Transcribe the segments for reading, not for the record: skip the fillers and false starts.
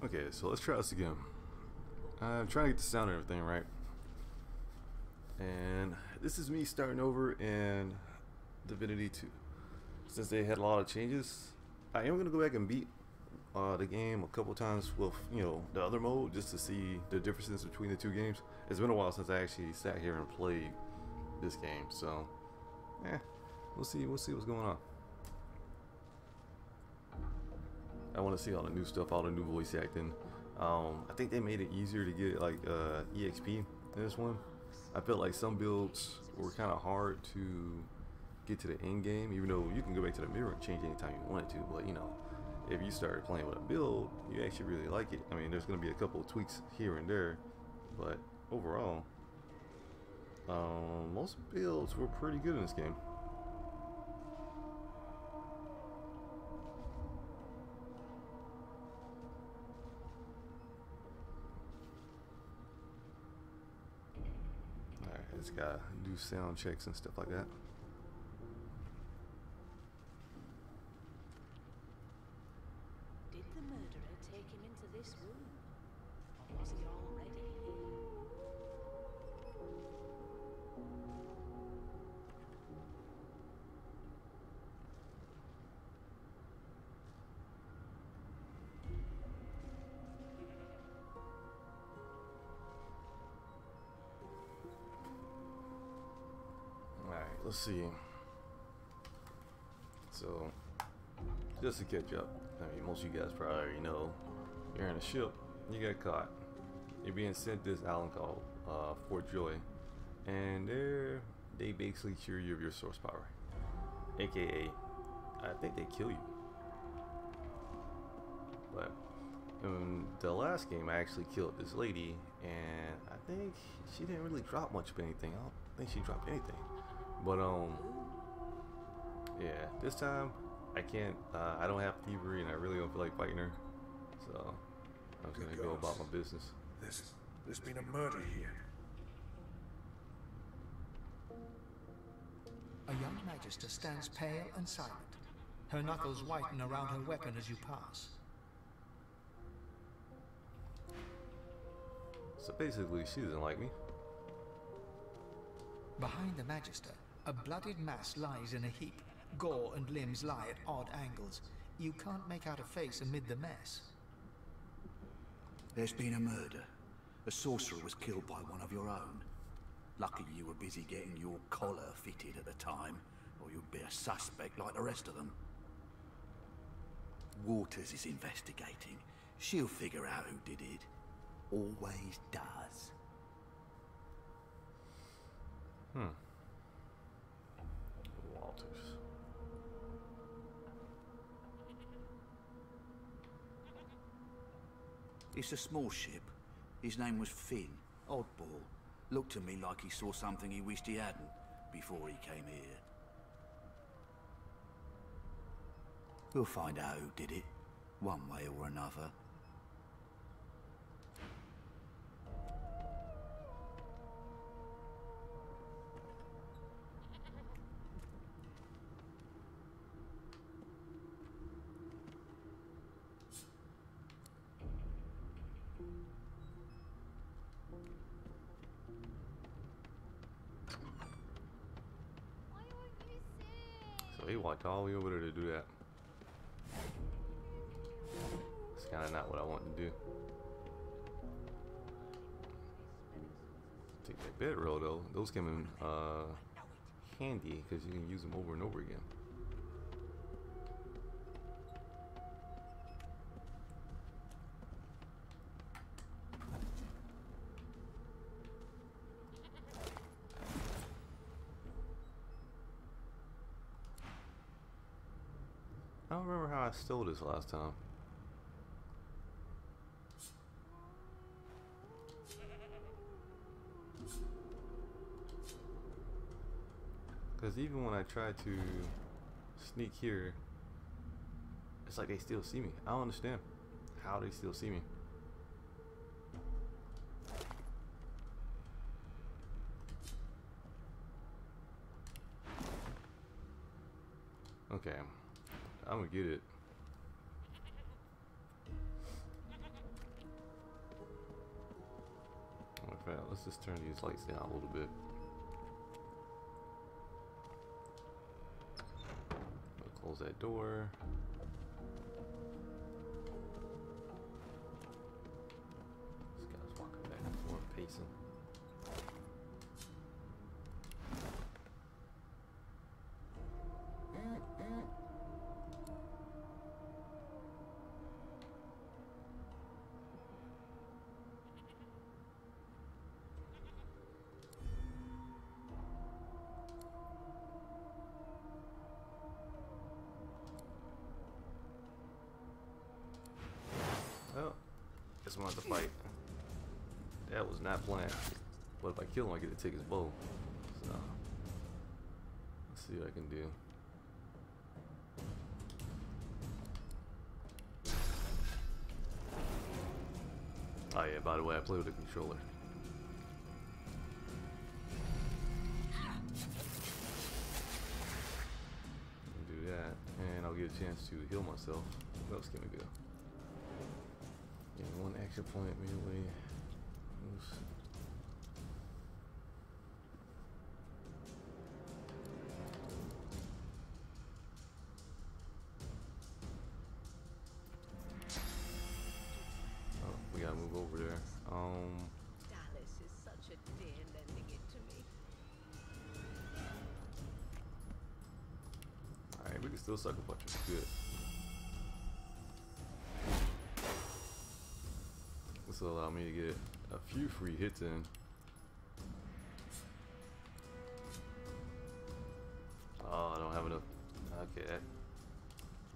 Okay, so let's try this again. I'm trying to get the sound and everything right. And this is me starting over in Divinity 2. Since they had a lot of changes, I am going to go back and beat the game a couple times with, the other mode just to see the differences between the two games. It's been a while since I actually sat here and played this game, so we'll see what's going on. I want to see all the new stuff, all the new voice acting. I think they made it easier to get like EXP in this one. I felt like some builds were kind of hard to get to the end game, even though you can go back to the mirror and change anytime you wanted to. But if you started playing with a build, you actually really like it. I mean, there's going to be a couple of tweaks here and there, but overall, most builds were pretty good in this game. It's gotta do sound checks and stuff like that. Did the murderer take him into this room? Or was he already here? Let's see. So, just to catch up, I mean, most of you guys probably already know, you're in a ship, you get caught, you're being sent to this island called Fort Joy, and they basically cure you of your source power, aka, I think they kill you. But in the last game, I actually killed this lady, and I think she didn't really drop much of anything. I don't think she dropped anything. But yeah, this time I can't. I don't have thievery, and I really don't feel like fighting her. So I'm just gonna go about my business. There's been a murder here. A young magister stands pale and silent. Her knuckles whiten around her weapon as you pass. So basically, she doesn't like me. Behind the magister, a bloodied mass lies in a heap. Gore and limbs lie at odd angles. You can't make out a face amid the mess. There's been a murder. A sorcerer was killed by one of your own. Lucky you were busy getting your collar fitted at the time, or you'd be a suspect like the rest of them. Waters is investigating. She'll figure out who did it. Always does. Walters. It's a small ship. His name was Finn. Oddball. Looked to me like he saw something he wished he hadn't before he came here. We'll find out who did it, one way or another. So he walked all the way over there to do that. It's kind of not what I want to do. Take that bedroll though. Those come in handy because you can use them over and over again. I don't remember how I stole this last time. Because even when I try to sneak here, it's like they still see me. I don't understand how they still see me. Okay, I'm gonna get it. Alright, let's just turn these lights down a little bit. We'll close that door. This guy's walking back and forth, pacing. Well, guess I'm gonna have to fight. That was not planned. But if I kill him, I get to take his bow. So, let's see what I can do. Oh yeah, by the way, I play with a controller. Do that, and I'll get a chance to heal myself. What else can we do? Yeah, one action point immediately. Oops. Oh, we gotta move over there. Dallas is such a dear lending it to me. Alright, we can still sucker punch him. Good. This will allow me to get a few free hits in. Oh, I don't have enough. Okay.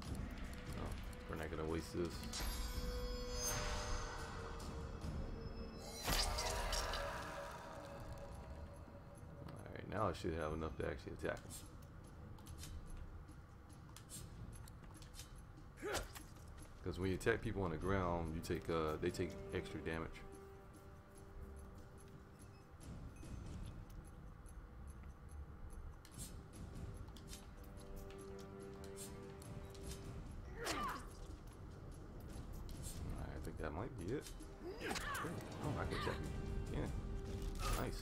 No, we're not gonna waste this. Alright, now I should have enough to actually attack him. Because when you attack people on the ground, you take they take extra damage. Alright, I think that might be it. Oh, I can attack you. Yeah, nice.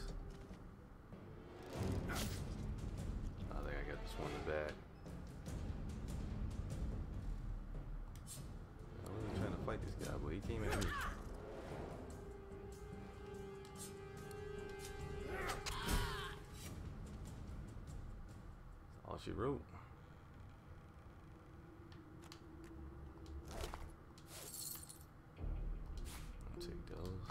I think I got this one in the bag. Fight this guy, but he came at me. All she wrote. I'll take those.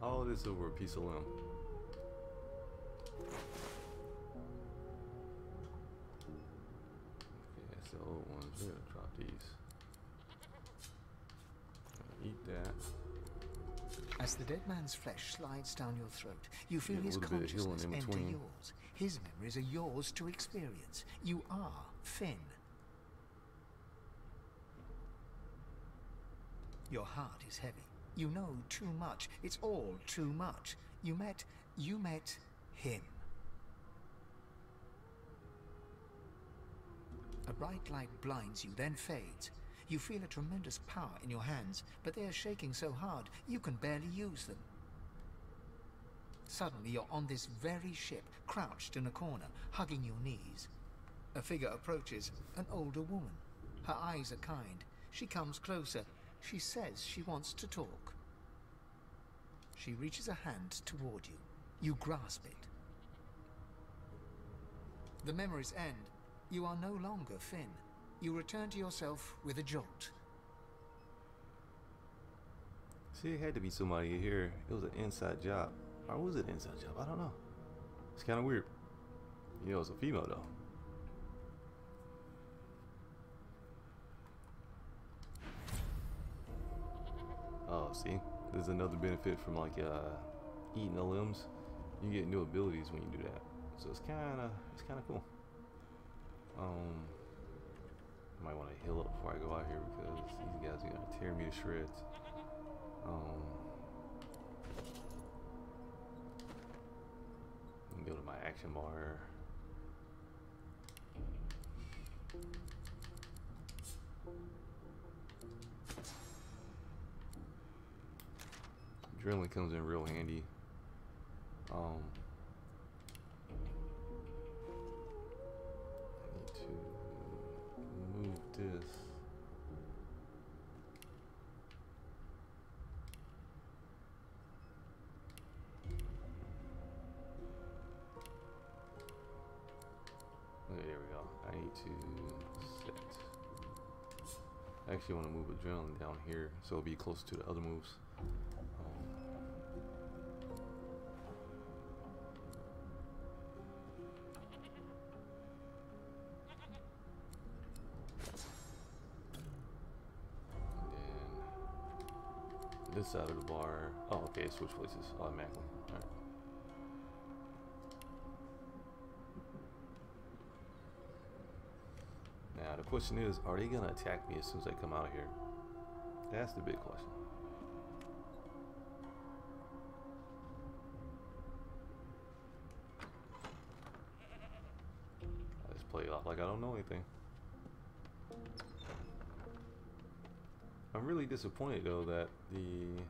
All this over a piece of limb. The old ones, we're gonna drop these. Eat that. As the dead man's flesh slides down your throat, you feel Get a his little bit of healing consciousness in enter between. yours. His memories are yours to experience. You are Finn. Your heart is heavy. You know too much. It's all too much. You met him. A bright light blinds you, then fades. You feel a tremendous power in your hands, but they are shaking so hard you can barely use them. Suddenly you're on this very ship, crouched in a corner, hugging your knees. A figure approaches, an older woman. Her eyes are kind. She comes closer. She says she wants to talk. She reaches a hand toward you. You grasp it. The memories end. You are no longer Finn. You return to yourself with a jolt. See, it had to be somebody here. It was an inside job. Or was it an inside job? I don't know. It's kind of weird. You know, it's a female though. Oh, see, there's another benefit from like eating the limbs. You get new abilities when you do that. So it's kind of cool. I might want to heal up before I go out here because these guys are gonna tear me to shreds. Go to my action bar. Adrenaline comes in real handy. I need to move this. Okay, there we go. I need to set. I actually want to move adrenaline down here so it'll be closer to the other moves. This side of the bar. Oh, okay, switch places automatically. Alright. Now, the question is, are they gonna attack me as soon as I come out of here? That's the big question. I just play it off like I don't know anything. I'm really disappointed though that the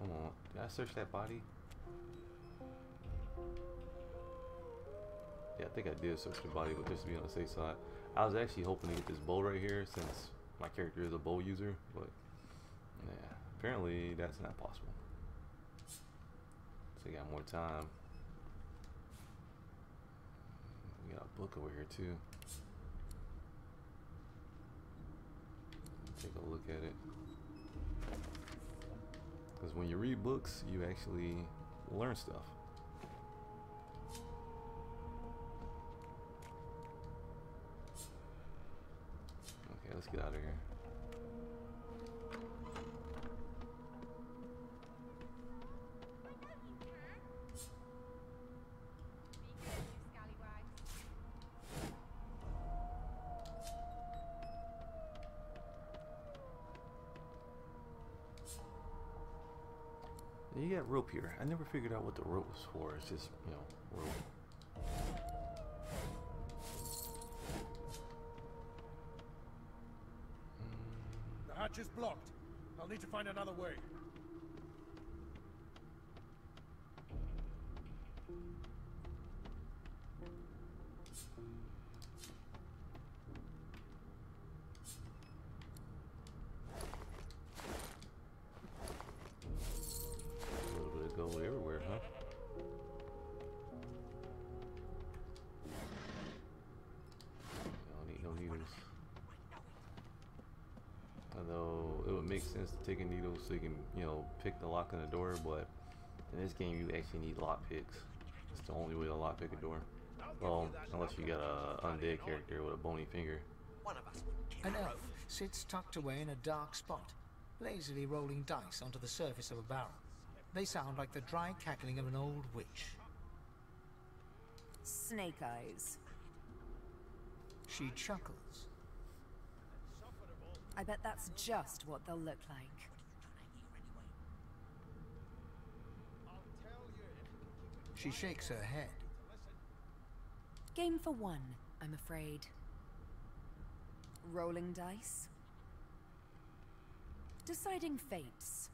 hold on, did I search that body? Yeah, I think I did search the body, but just to be on the safe side. I was actually hoping to get this bow right here since my character is a bow user, but yeah, apparently that's not possible. So I got more time. We got a book over here too. Take a look at it. Because when you read books, you actually learn stuff. Okay, let's get out of here. You got rope here. I never figured out what the rope was for. It's just, you know, rope. The hatch is blocked. I'll need to find another way. Everywhere, huh? I don't need no needles. Although it would make sense to take a needle so you can, you know, pick the lock on the door, but in this game you actually need lock picks. It's the only way to lock pick a door. Well, unless you got a undead character with a bony finger. An elf sits tucked away in a dark spot, lazily rolling dice onto the surface of a barrel. They sound like the dry cackling of an old witch. Snake eyes. She chuckles. I bet that's just what they'll look like. She shakes her head. Game for one, I'm afraid. Rolling dice. Deciding fates.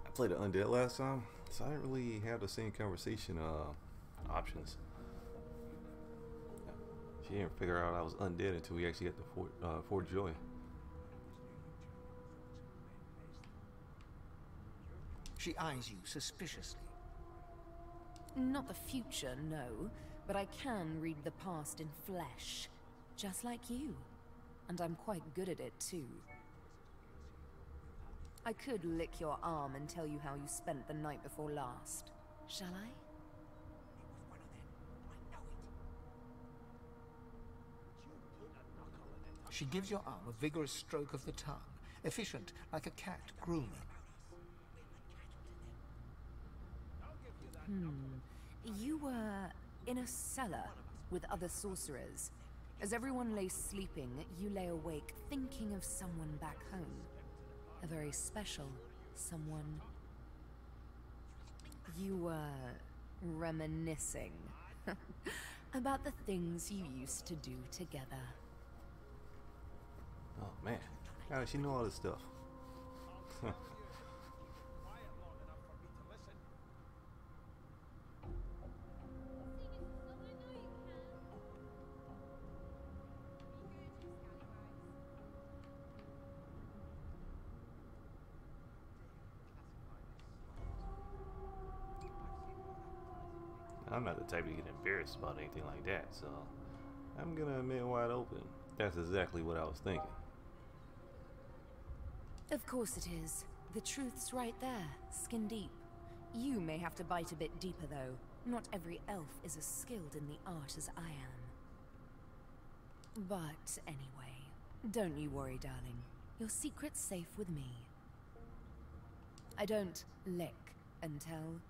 I played an undead last time, so I didn't really have the same conversation options. She didn't figure out I was undead until we actually got to Fort Joy. She eyes you suspiciously. Not the future, no, but I can read the past in flesh, just like you. And I'm quite good at it too. I could lick your arm and tell you how you spent the night before last. Shall I? She gives your arm a vigorous stroke of the tongue, efficient like a cat grooming. You were in a cellar with other sorcerers. As everyone lay sleeping, you lay awake thinking of someone back home. A very special someone. You were reminiscing about the things you used to do together. Oh man, how does she know all this stuff? I'm not the type to get embarrassed about anything like that, so I'm gonna admit wide open. That's exactly what I was thinking. Of course it is. The truth's right there, skin deep. You may have to bite a bit deeper, though. Not every elf is as skilled in the art as I am. But anyway, don't you worry, darling. Your secret's safe with me. I don't lick and tell.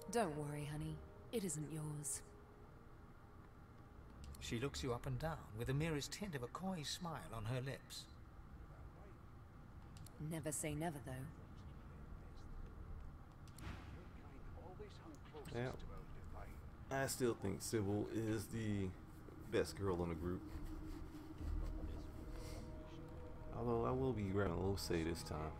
Don't worry, honey. It isn't yours. She looks you up and down with the merest hint of a coy smile on her lips. Never say never, though. Yeah, I still think Sybil is the best girl in the group. Although I will be grabbing a little say this time.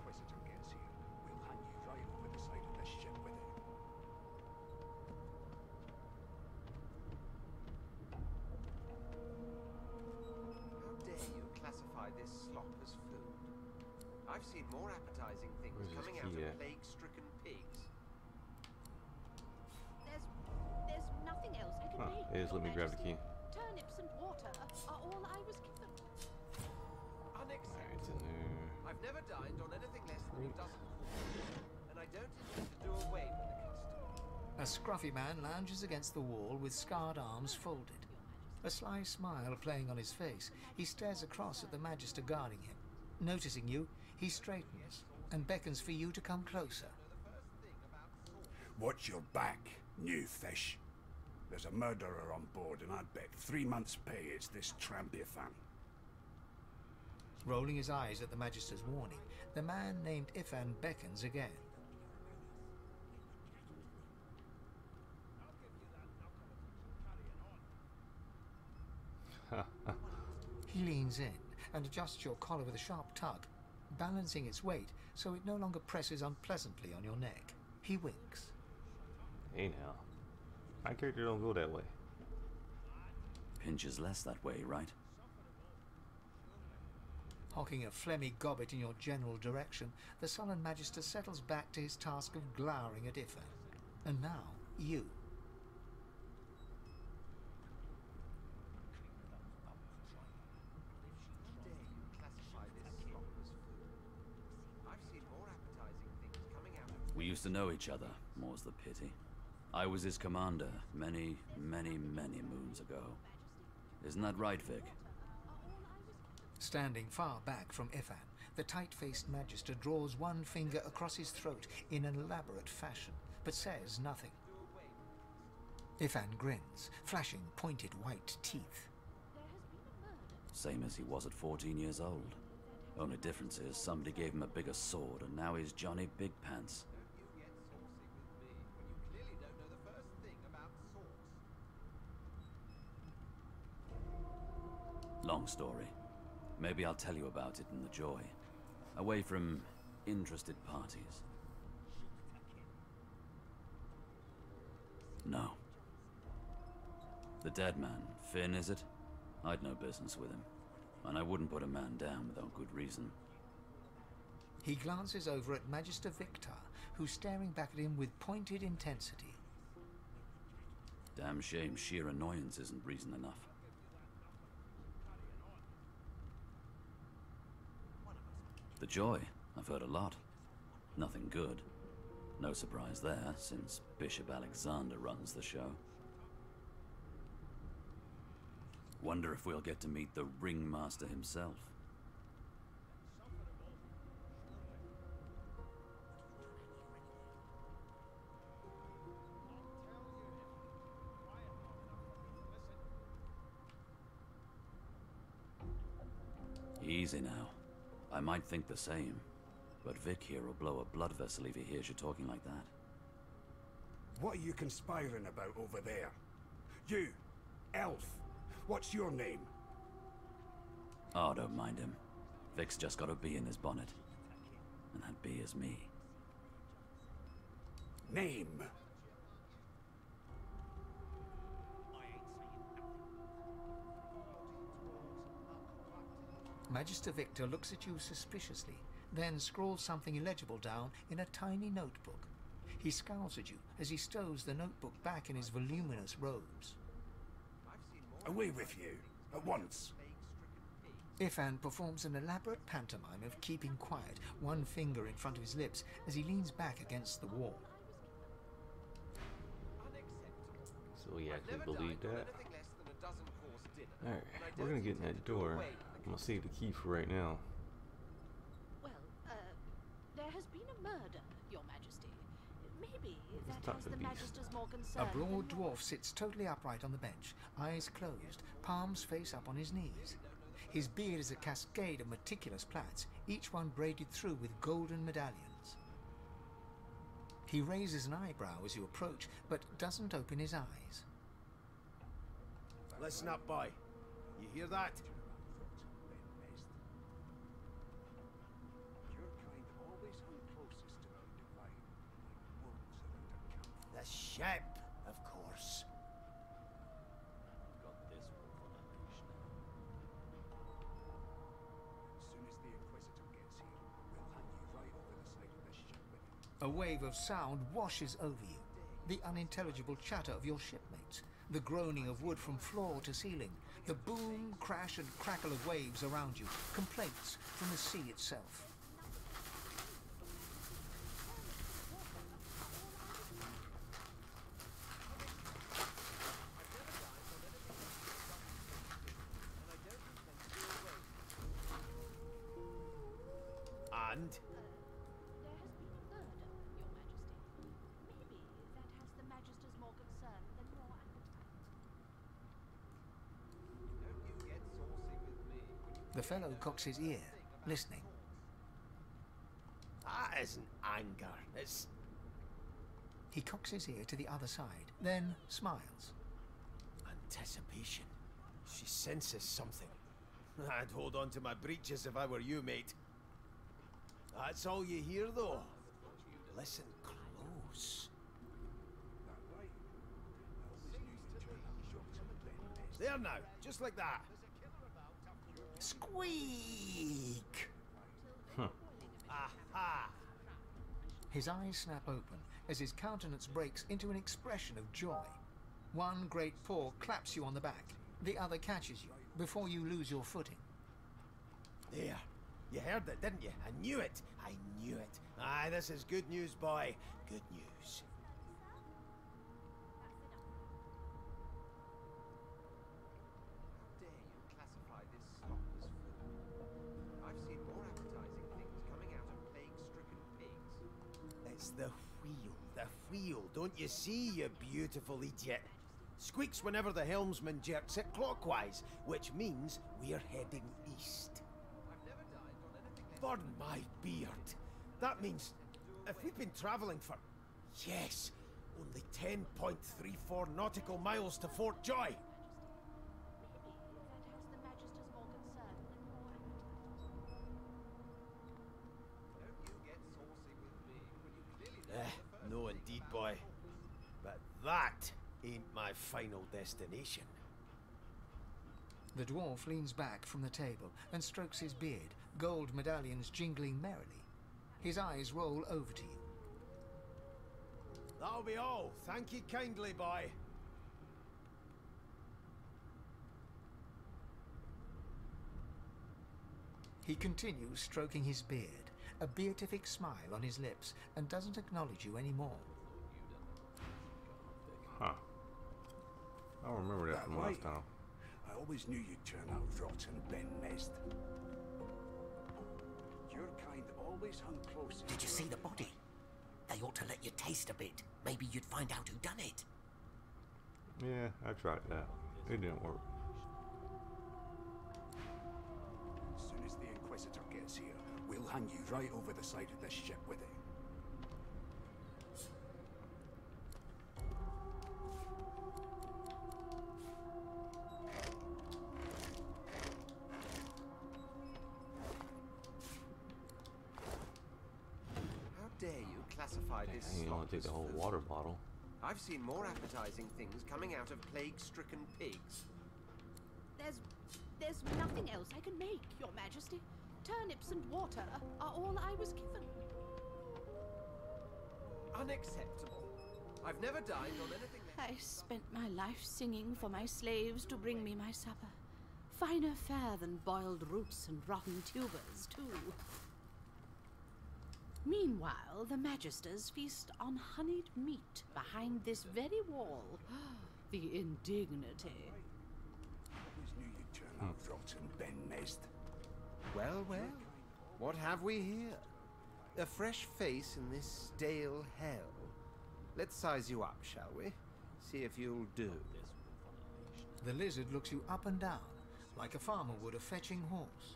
I've seen more appetizing things Where's his coming out key of at? plague-stricken pigs. There's nothing else I can make. It is. Let me grab the key. Turnips and water are all I was given. Alright, Unacceptable. it's in there. I've never dined on anything less than a dozen quarters, and I don't intend to do away with the custom. A scruffy man lounges against the wall with scarred arms folded. A sly smile playing on his face, he stares across at the Magister guarding him. Noticing you, he straightens and beckons for you to come closer. Watch your back, new fish. There's a murderer on board, and I'd bet 3 months' pay it's this trampy-fan. Rolling his eyes at the Magister's warning, the man named Ifan beckons again. He leans in and adjusts your collar with a sharp tug, balancing its weight so it no longer presses unpleasantly on your neck. He winks. Hey now, my character don't go that way. Pinches less that way, right? Hocking a phlegmy gobbet in your general direction, the sullen Magister settles back to his task of glowering at Ifan. And now, you. We used to know each other, more's the pity. I was his commander many, many, many moons ago. Isn't that right, Vic? Standing far back from Ifan, the tight-faced Magister draws one finger across his throat in an elaborate fashion, but says nothing. Ifan grins, flashing pointed white teeth. Same as he was at 14 years old. Only difference is somebody gave him a bigger sword, and now he's Johnny Big Pants. Long story. Maybe I'll tell you about it in the Joy. Away from interested parties. No. The dead man, Finn, is it? I'd no business with him. And I wouldn't put a man down without good reason. He glances over at Magister Victor, who's staring back at him with pointed intensity. Damn shame sheer annoyance isn't reason enough. The Joy, I've heard a lot. Nothing good. No surprise there, since Bishop Alexander runs the show. Wonder if we'll get to meet the ringmaster himself. Easy now. I might think the same, but Vic here will blow a blood vessel if he hears you talking like that. What are you conspiring about over there? You, elf, what's your name? Oh, don't mind him. Vic's just got a bee in his bonnet. And that bee is me. Name? Magister Victor looks at you suspiciously, then scrawls something illegible down in a tiny notebook. He scowls at you as he stows the notebook back in his voluminous robes. Away with you, at once. Ifan performs an elaborate pantomime of keeping quiet, one finger in front of his lips as he leans back against the wall. So he actually believed that. Alright, we're gonna get in that door. I'm gonna save the key for right now. Well, there has been a murder, Your Majesty. Maybe that talk has to the Beast. Magister's more concern. A broad than dwarf sits totally upright on the bench, eyes closed, palms face up on his knees. His beard is a cascade of meticulous plaits, each one braided through with golden medallions. He raises an eyebrow as you approach, but doesn't open his eyes. Listen up, boy. You hear that? The ship, of course. Got this wolf on a leash now. As soon as the Inquisitor gets here, we'll hang you right over the side of this ship with him. A wave of sound washes over you. The unintelligible chatter of your shipmates, the groaning of wood from floor to ceiling, the boom, crash and crackle of waves around you, complaints from the sea itself. And? there has been a murder, Your Majesty. Maybe that has the Magister's more concern than your appetite. Don't you get saucy with me. The fellow cocks his ear, listening. That isn't anger. It's... He cocks his ear to the other side, then smiles. anticipation. She senses something. I'd hold on to my breeches if I were you, mate. That's all you hear, though. Listen close. There now, just like that. Squeak! Aha! His eyes snap open as his countenance breaks into an expression of joy. One great paw claps you on the back. The other catches you before you lose your footing. There. You heard it, didn't you? I knew it. I knew it. Aye, this is good news, boy. Good news. How dare you classify this slop as food? I've seen more appetizing things coming out of plague-stricken pigs. It's the wheel. The wheel. Don't you see, you beautiful idiot? Squeaks whenever the helmsman jerks it clockwise, which means we're heading east. I've never dined on anything less Burn my beard. That means if we've been travelling for, yes, only 10.34 nautical miles to Fort Joy. Maybe that has the Magister's more concern than your appetite. Don't you get saucy with me when you clearly know the first No thing indeed, about boy. food. But that ain't my final destination. The dwarf leans back from the table and strokes his beard, gold medallions jingling merrily. His eyes roll over to you. That'll be all. Thank you kindly, boy. He continues stroking his beard, a beatific smile on his lips, and doesn't acknowledge you anymore. Huh. I don't remember that from last time. I always knew you'd turn out rotten, Ben Mest. Your kind always hung close. Did you see the body? They ought to let you taste a bit. Maybe you'd find out who done it. Yeah, I tried that. It didn't work. As soon as the I'll hang you right over the side of this ship with it. How dare you classify this You slop want to take as the whole food? water bottle. I've seen more appetizing things coming out of plague-stricken pigs. There's nothing else I can make, Your Majesty. Turnips and water are all I was given. Unacceptable. I've never dined on anything less. I spent my life singing for my slaves to bring me my supper. Finer fare than boiled roots and rotten tubers, too. Meanwhile, the Magisters feast on honeyed meat behind this very wall. The indignity. Always knew you'd turn out rotten, Ben Nest. Well, well. What have we here? A fresh face in this stale hell. Let's size you up, shall we? See if you'll do. The lizard looks you up and down, like a farmer would a fetching horse.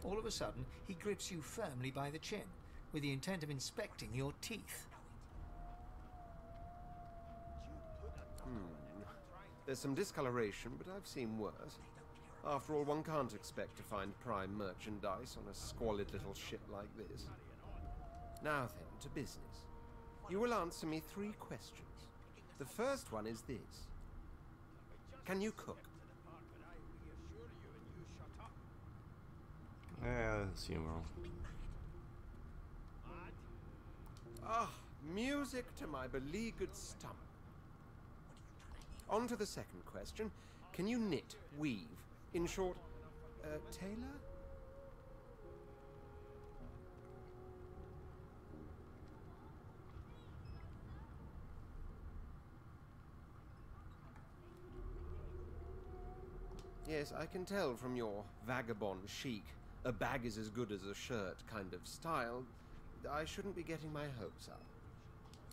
All of a sudden, he grips you firmly by the chin, with the intent of inspecting your teeth. There's some discoloration, but I've seen worse. After all, one can't expect to find prime merchandise on a squalid little ship like this. Now then, to business. You will answer me 3 questions. The first one is this. Can you cook? Yeah, that's humorous. Ah, music to my beleaguered stomach. On to the second question. Can you knit, weave? In short, tailor? Yes, I can tell from your vagabond chic, a bag is as good as a shirt kind of style. I shouldn't be getting my hopes up.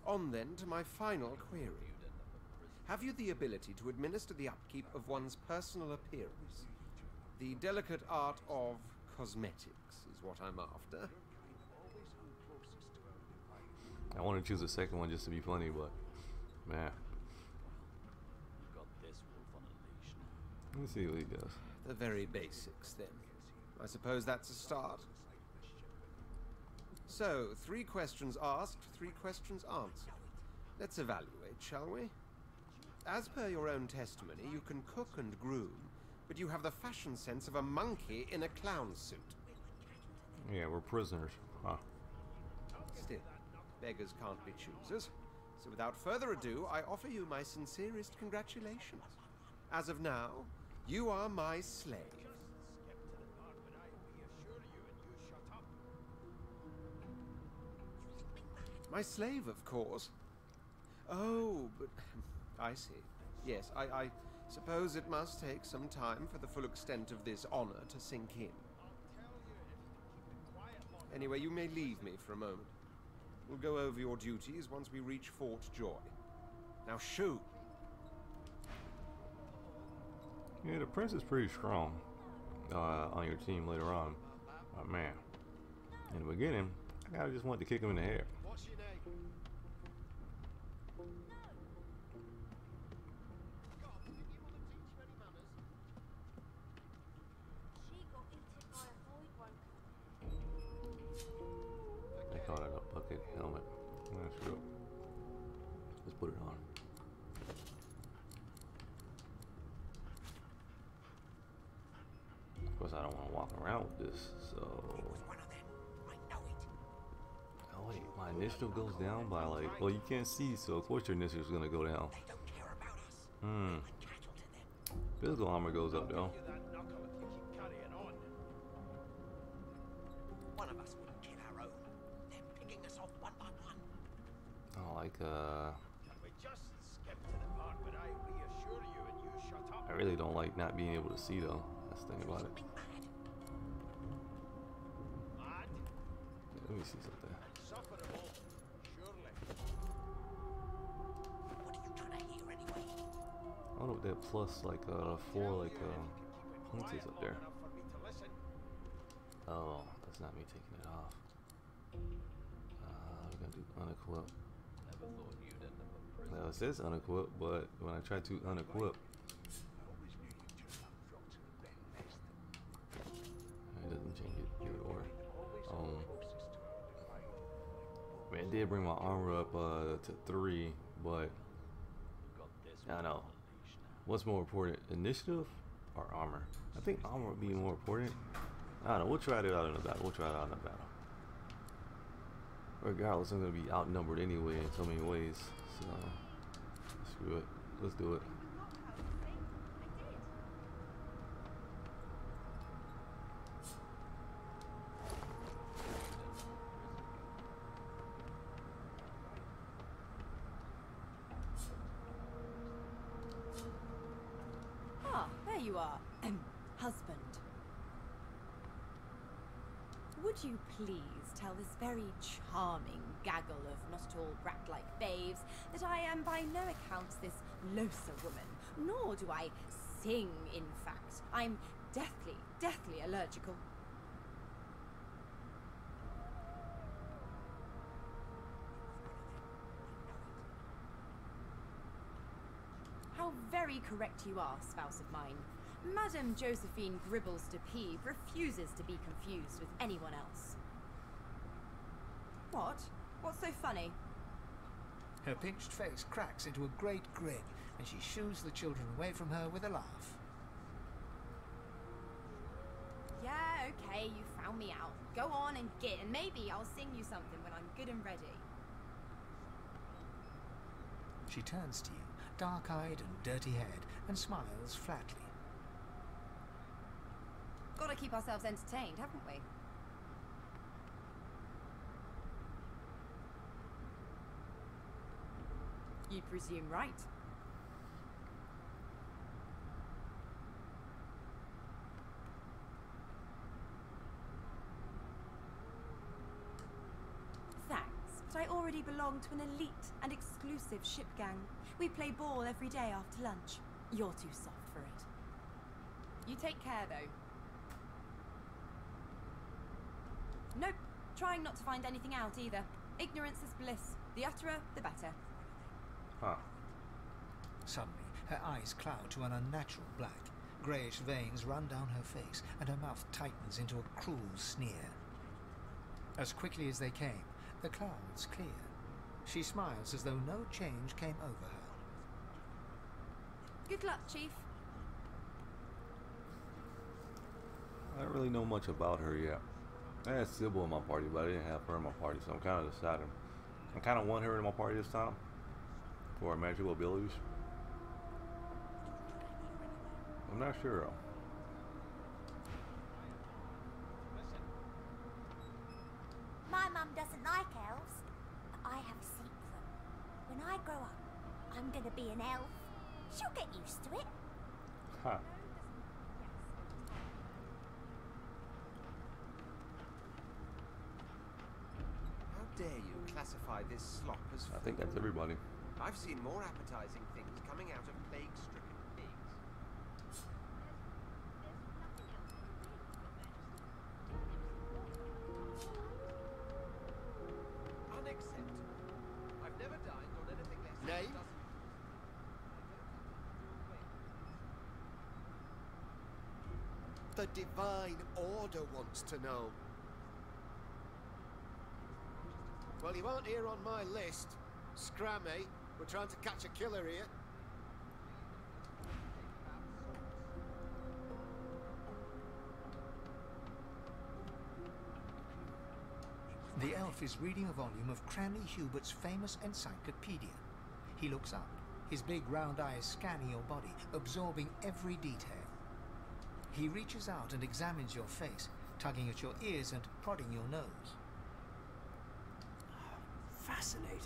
On then to my final query. Have you the ability to administer the upkeep of one's personal appearance? The delicate art of cosmetics is what I'm after. I want to choose the second one just to be funny, but man. Let me see what he does. The very basics, then. I suppose that's a start. So, 3 questions asked, 3 questions answered. Let's evaluate, shall we? As per your own testimony, you can cook and groom, but you have the fashion sense of a monkey in a clown suit. Yeah, we're prisoners. Huh. Still, beggars can't be choosers. So without further ado, I offer you my sincerest congratulations. As of now, you are my slave. My slave, of course. Oh, but I see. Yes, I suppose it must take some time for the full extent of this honor to sink in. Anyway, you may leave me for a moment. We'll go over your duties once we reach Fort Joy. Now shoo! Yeah, the prince is pretty strong on your team later on. But man, in the beginning, I kinda just wanted to kick him in the head. What's your name? They call it a bucket helmet. That's real. Let's put it on. Of course, I don't want to walk around with this, so. Oh wait, my initiative goes down by like, well, you can't see, so of course your initiative is gonna go down. Physical armor goes up though. One of us wouldn't kill our own. They're picking us off one by one. Oh, like We just skip to the part where I reassure you and you shut up. I really don't like not being able to see though. That's the thing about it. Mad? Let me see something. Insufferable. Surely. What are you trying to hear anyway? I don't know what that plus like 4 like points is up there. Enough for me to listen. Oh, that's not me taking it off. We're gonna do unequip. Now it says unequip, but when I try to unequip, it doesn't change it either or. I mean, it did bring my armor up to 3, but I don't know. What's more important, initiative or armor? I think armor would be more important. I don't know. We'll try it out in the battle. Regardless, I'm gonna be outnumbered anyway in so many ways. So screw it. Let's do it. Ah, there you are. Husband. Would you please tell this very charming gaggle of not at all brat-like babes that I am by no account this loaser woman, nor do I sing, in fact. I'm deathly allergical. How very correct you are, spouse of mine. Madame Josephine Gribbles de Peeve refuses to be confused with anyone else. What? What's so funny? Her pinched face cracks into a great grin, and she shoos the children away from her with a laugh. Yeah, okay, you found me out. Go on and git, and maybe I'll sing you something when I'm good and ready. She turns to you, dark-eyed and dirty-haired, and smiles flatly. Gotta keep ourselves entertained, haven't we? You presume right. Thanks, but I already belong to an elite and exclusive ship gang. We play ball every day after lunch. You're too soft for it. You take care, though. Nope, trying not to find anything out either. Ignorance is bliss. The utterer, the better. Huh. Suddenly, her eyes cloud to an unnatural black. Greyish veins run down her face, and her mouth tightens into a cruel sneer. As quickly as they came, the clouds clear. She smiles as though no change came over her. Good luck, Chief. I don't really know much about her yet. I had Sybil in my party, but I didn't have her in my party, so I'm kind of deciding. I kind of want her in my party this time for her magical abilities. I'm not sure though. My mum doesn't like elves, but I have a secret. When I grow up, I'm gonna be an elf. She'll get used to it. Huh. How dare you classify this slop as food? I think that's everybody. I've seen more appetizing things coming out of plague-stricken pigs. Unacceptable. I've never dined on anything less than Name? The Divine Order wants to know. Well, you aren't here on my list. Scrammy, we're trying to catch a killer here. The elf is reading a volume of Cranley Hubert's famous encyclopedia. He looks up, his big round eyes scanning your body, absorbing every detail. He reaches out and examines your face, tugging at your ears and prodding your nose. Fascinating.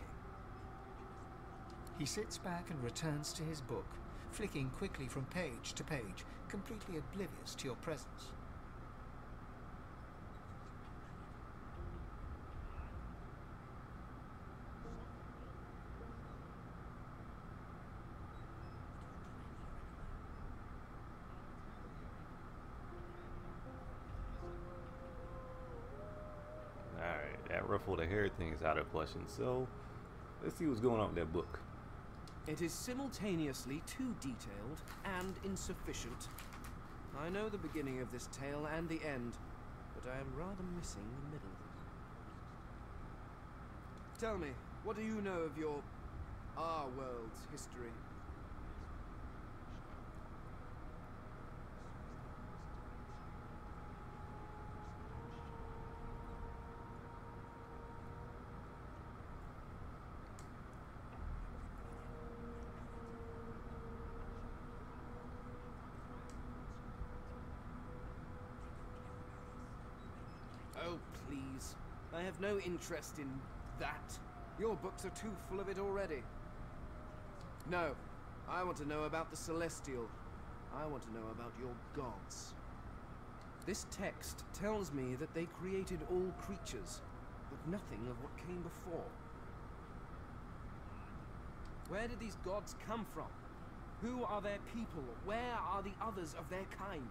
He sits back and returns to his book, flicking quickly from page to page, completely oblivious to your presence. that ruffle the hair thing is out of question. So let's see what's going on with that book. It is simultaneously too detailed and insufficient. I know the beginning of this tale and the end, but I am rather missing the middle. Tell me, what do you know of our world's history? Oh, please. I have no interest in that. Your books are too full of it already. No. I want to know about the Celestial. I want to know about your gods. This text tells me that they created all creatures, but nothing of what came before. Where did these gods come from? Who are their people? Where are the others of their kind?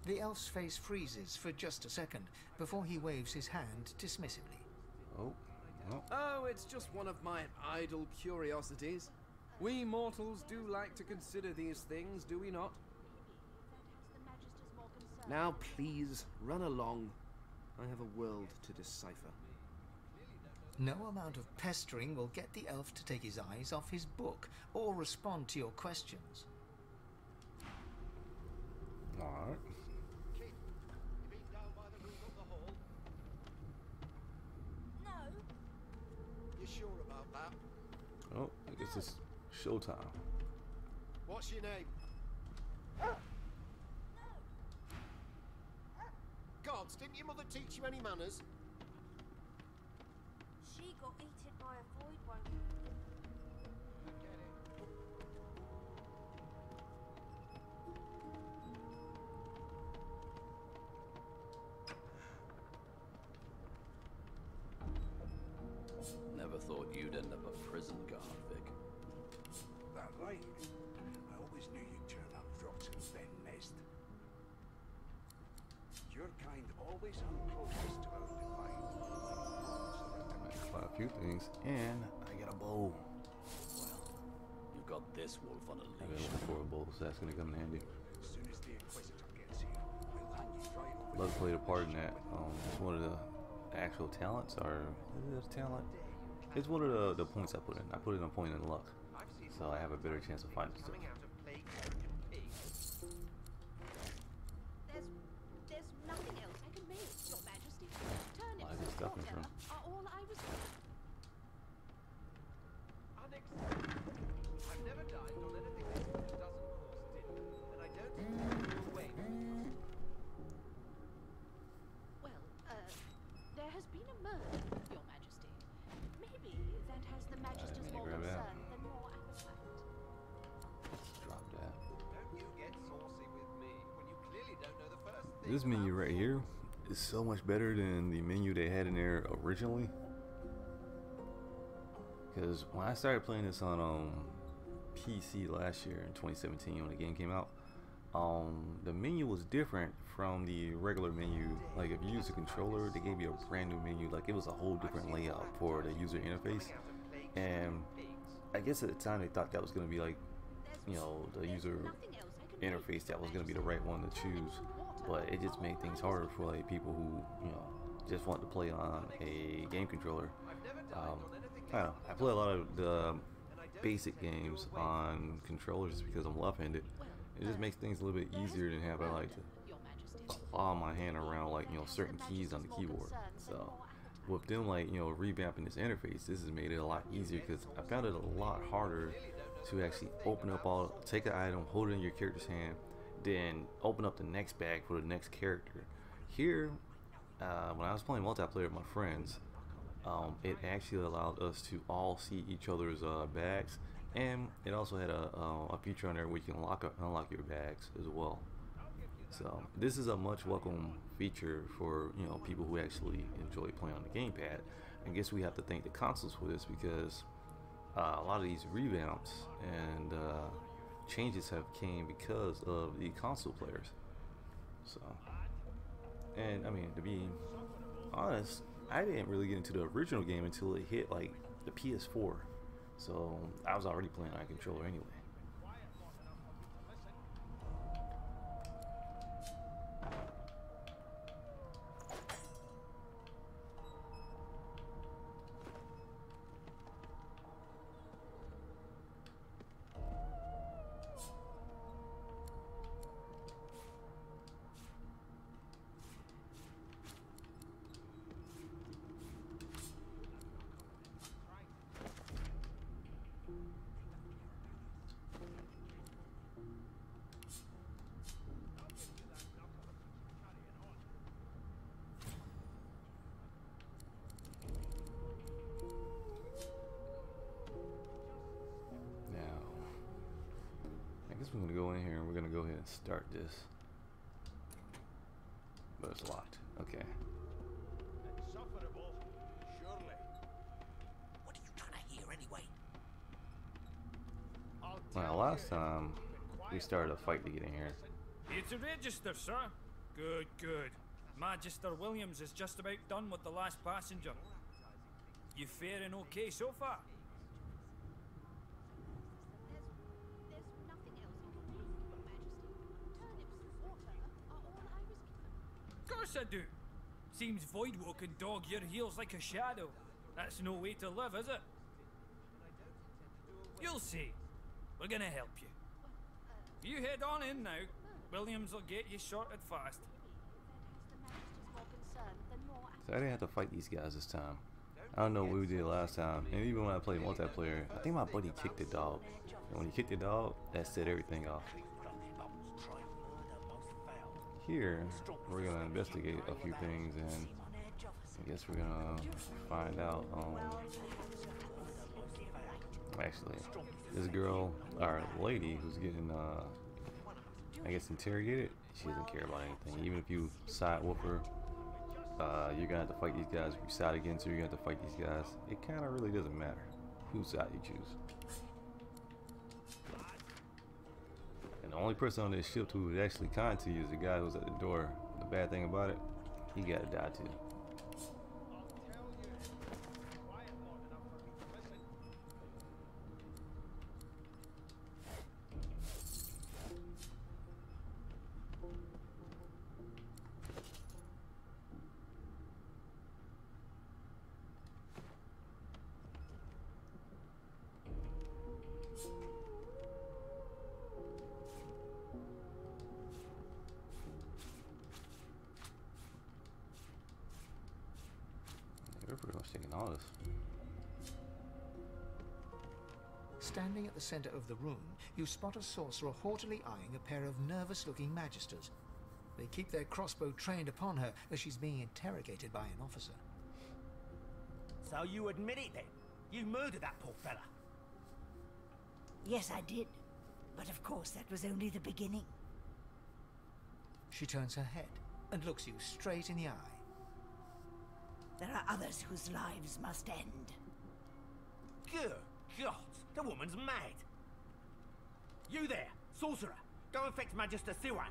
The elf's face freezes for just a second before he waves his hand dismissively. Oh, Oh, it's just one of my idle curiosities. We mortals do like to consider these things, do we not? Now, please, run along. I have a world to decipher. No amount of pestering will get the elf to take his eyes off his book or respond to your questions. alright. You sure about that? Oh, I guess it's showtime. What's your name? Gods, didn't your mother teach you any manners? She got eaten by a void one. Never thought you'd end up a prison guard, Vic. That right? I always knew you'd turn up rot and then nest. Your kind always hung closest to our divine. Buy a few things, and I get a bow. Well, you've got this wolf on a I've been leash. looking for a bow, so that's gonna come in handy. As soon as the Inquisitor gets here, we'll hang you right over. Love played a part in that. It's one of the actual talents, or is it a talent? It's one of the points I put in. I put in a point in luck, so I have a better chance of finding stuff. There's nothing else I can make, Your Majesty. Turnips Why is this stuff in and front? water are all I was. I've never dined on anything this doesn't cost dinner, and I don't expect you away. Well, there has been a murder, Your Majesty. Maybe that has the Majesty's mean to more grab that. concern than your appetite. Let's drop that. Don't you get saucy with me when you clearly don't know the first thing. This menu right here is so much better than the menu they had in there originally. Because when I started playing this on PC last year in 2017 when the game came out, the menu was different from the regular menu. Like if you use a controller, they gave you a brand new menu. Like it was a whole different layout for the user interface. And I guess at the time they thought that was going to be like, you know, the user interface that was going to be the right one to choose. But it just made things harder for like people who, you know, just want to play on a game controller. I don't know. I play a lot of the basic games on controllers because I'm left-handed. It just makes things a little bit easier than having like to claw my hand around like, you know, certain keys on the keyboard. So with them like, you know, revamping this interface, this has made it a lot easier because I found it a lot harder to actually open up take an item, hold it in your character's hand, then open up the next bag for the next character. Here, when I was playing multiplayer with my friends, it actually allowed us to all see each other's bags And it also had a feature on there where you can unlock your bags as well. So this is a much welcome feature for, you know, people who actually enjoy playing on the gamepad. I guess we have to thank the consoles for this, because a lot of these revamps and changes have came because of the console players. So, and I mean, to be honest, I didn't really get into the original game until it hit like the PS4. So I was already playing on a controller anyway. We're gonna go in here and we're gonna go ahead and start this, but it's locked. Okay. Insufferable, surely. What are you trying to hear anyway? Well, last time we started a fight to get in here. It's a register, sir. Good, good. Magister Williams is just about done with the last passenger. You faring okay so far? Of course I do. Seems Voidwalk can dog your heels like a shadow. That's no way to live, is it? You'll see. We're gonna help you. You head on in now. Williams will get you sorted fast. So I didn't have to fight these guys this time. I don't know what we did last time, and even when I played multiplayer, I think my buddy kicked the dog. And when he kicked the dog, that set everything off. Here, we're gonna investigate a few things, and I guess we're gonna find out. Actually, this girl, or lady, who's getting, I guess, interrogated. She doesn't care about anything. Even if you side with her, you're gonna have to fight these guys. If you side against her, you're gonna have to fight these guys. It kind of really doesn't matter whose side you choose. And the only person on this ship who is actually kind to you is the guy who's at the door. The bad thing about it, he gotta die too. They're pretty much taking all this. Standing at the center of the room, you spot a sorcerer haughtily eyeing a pair of nervous-looking magisters. They keep their crossbow trained upon her as she's being interrogated by an officer. So you admit it then? You murdered that poor fella? Yes, I did. But of course, that was only the beginning. She turns her head and looks you straight in the eye. There are others whose lives must end. Good God, the woman's mad. You there, sorcerer, go and fetch Magister Siwan.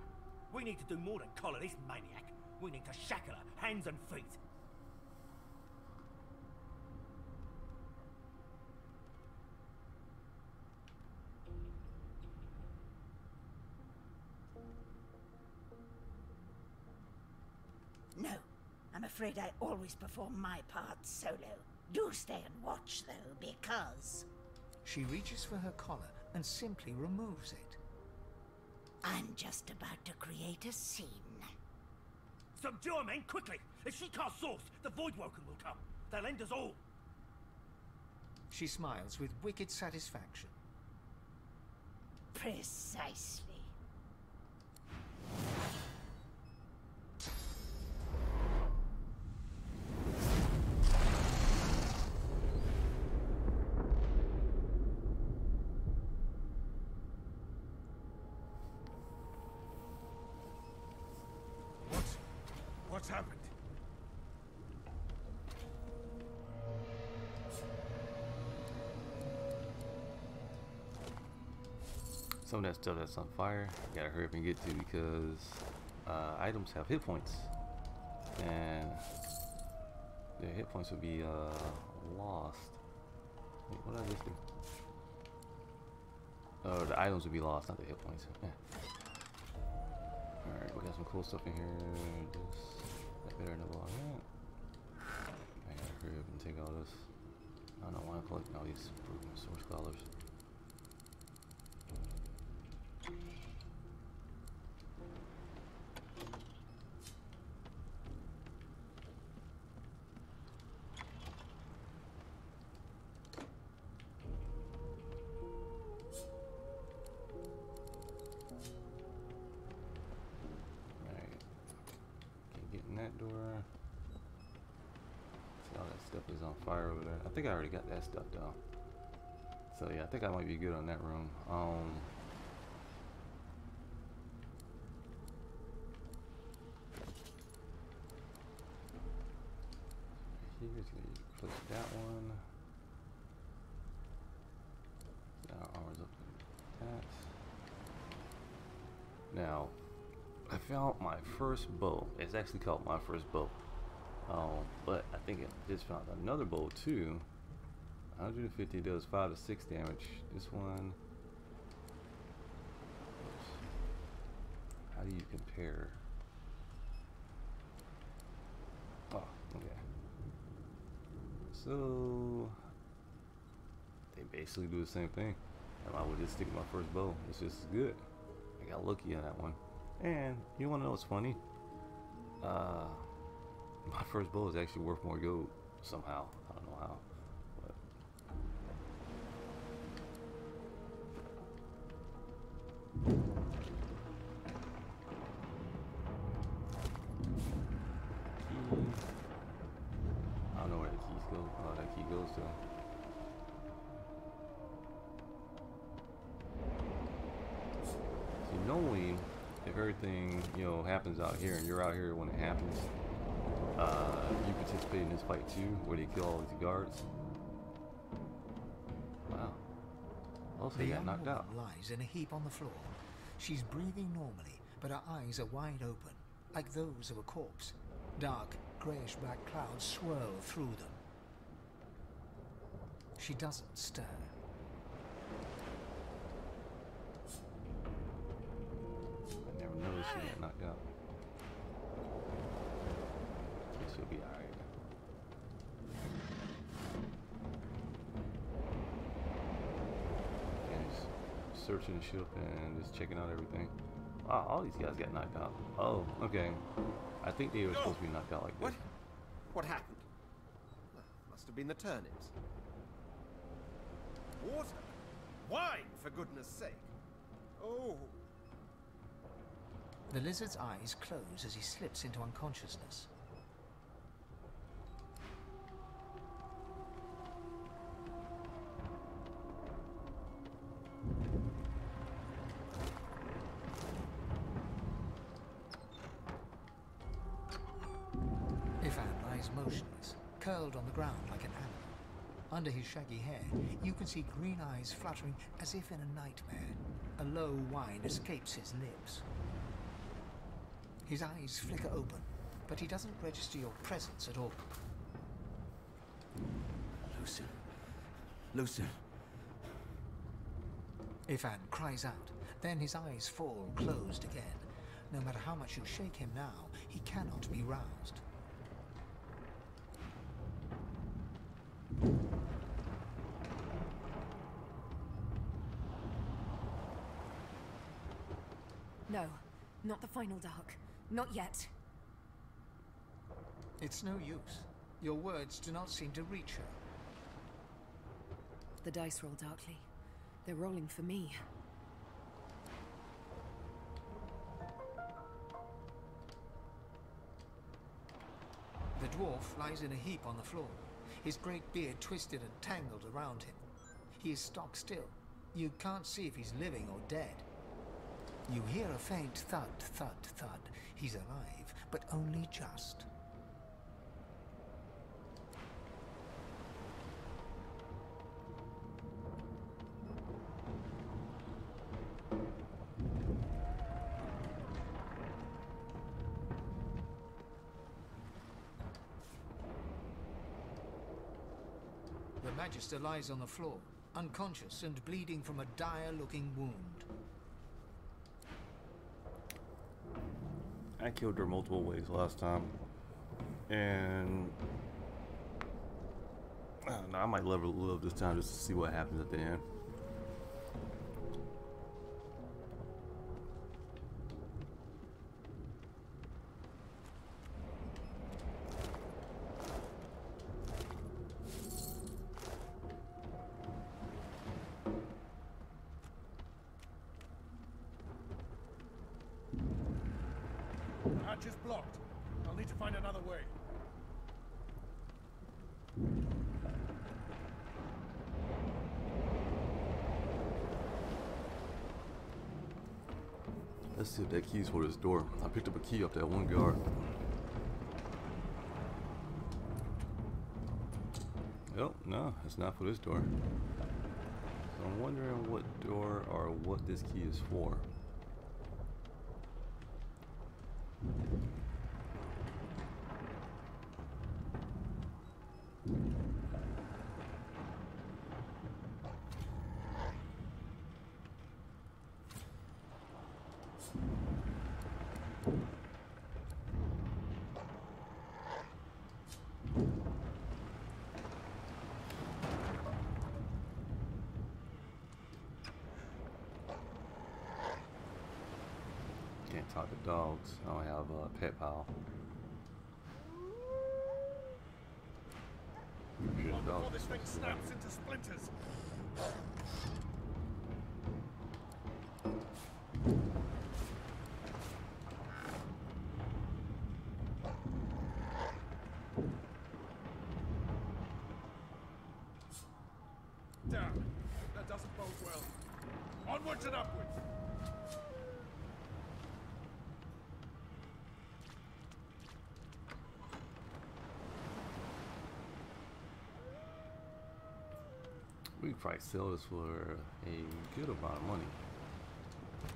We need to do more than collar this maniac. We need to shackle her, hands and feet. No, I'm afraid I always perform my part solo. Do stay and watch, though, because... She reaches for her collar and simply removes it. I'm just about to create a scene. Subdue her, men, quickly! If she casts Source, the Voidwoken will come. They'll end us all. She smiles with wicked satisfaction. Precisely. happened? Some of that stuff that's on fire, you gotta hurry up and get to because items have hit points, and their hit points will be lost. Wait, what did I just do? Oh, the items will be lost, not the hit points. Yeah. Alright, we got some cool stuff in here. That better know all that. I gotta hurry up and take all this. I don't know why I'm collecting all these broken source collars. That door. See, all that stuff is on fire over there. I think I already got that stuff though. So yeah, I think I might be good on that room. Here's gonna click that one. Our armor's up in that. Now I found my first bow. It's actually called my first bow. But I think I just found another bow too. 150 does 5 to 6 damage. This one. How do you compare? Oh, okay. So they basically do the same thing. And I would just stick with my first bow. It's just as good. I got lucky on that one. And you want to know what's funny? My first bow is actually worth more gold somehow. I don't know how. But key. I don't know where the keys go. Oh, that key goes to. See, normally, if everything, you know, happens out here and you're out here when it happens, you participate in this fight too, where they kill all these guards. Wow. Also, The he got young knocked woman out. lies in a heap on the floor. She's breathing normally, but her eyes are wide open, like those of a corpse. Dark, greyish-black clouds swirl through them. She doesn't stir. I never noticed she got knocked out. But she'll be alright. And just searching the ship and just checking out everything. Wow, all these guys got knocked out. Oh, okay. I think they were supposed to be knocked out like this. What happened? Must have been the turnips. Water? Wine, for goodness sake. Oh. The lizard's eyes close as he slips into unconsciousness. Ifan lies motionless, curled on the ground like an animal. Under his shaggy hair, you can see green eyes fluttering as if in a nightmare. A low whine escapes his lips. His eyes flicker open, but he doesn't register your presence at all. Lucien. Lucien. Ifan cries out, then his eyes fall closed again. No matter how much you shake him now, he cannot be roused. No, not the final dark. Not yet. It's no use. Your words do not seem to reach her. The dice roll darkly. They're rolling for me. The dwarf lies in a heap on the floor, his great beard twisted and tangled around him. He is stock still. You can't see if he's living or dead. You hear a faint thud, thud, thud. He's alive, but only just. The Magister lies on the floor, unconscious and bleeding from a dire-looking wound. I killed her multiple ways last time, and I don't know, I might level it up this time just to see what happens at the end. The hatch is blocked. I'll need to find another way. Let's see if that key's for this door. I picked up a key off that one guard. Oh, no, it's not for this door. So I'm wondering what door or what this key is for. Can't talk to dogs. I don't have a pet pal. Before this thing snaps into splinters. Damn, that doesn't bode well. Onwards and upwards. We could probably sell this for a good amount of money.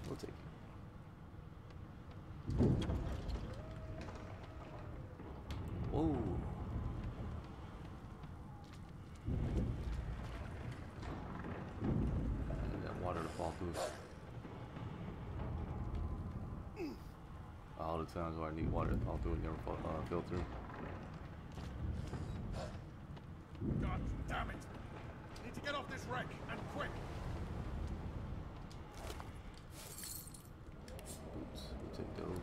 We'll take it. Whoa. I need that water to fall through. All the times where I need water to fall through, it never fell through. God damn it! Need to get off this wreck, and quick! Oops, we'll take those.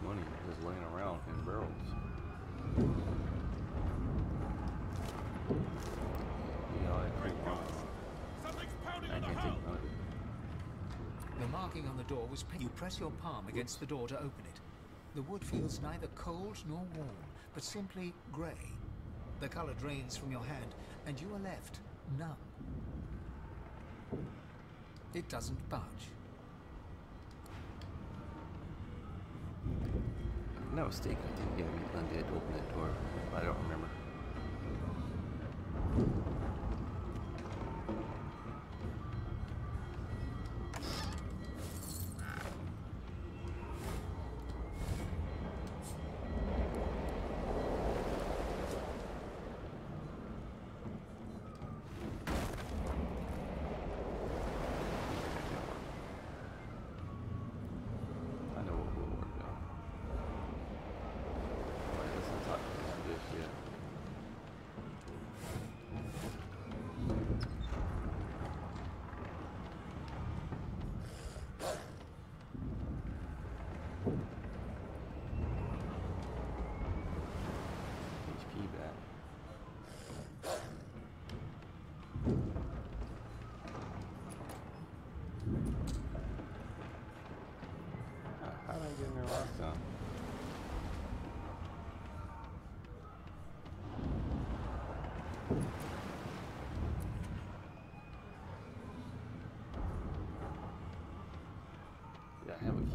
Money just laying around in barrels. Yeah, I think Something's pounding I on the can't hull! take none of it. The marking on the door was painted. You press your palm against the door to open it. The wood feels neither cold nor warm, but simply grey. The colour drains from your hand, and you are left numb. It doesn't budge. No mistake, I think you gotta be undead to open that door. I don't remember. I know what will work now. Alright, let's not talk about this yet.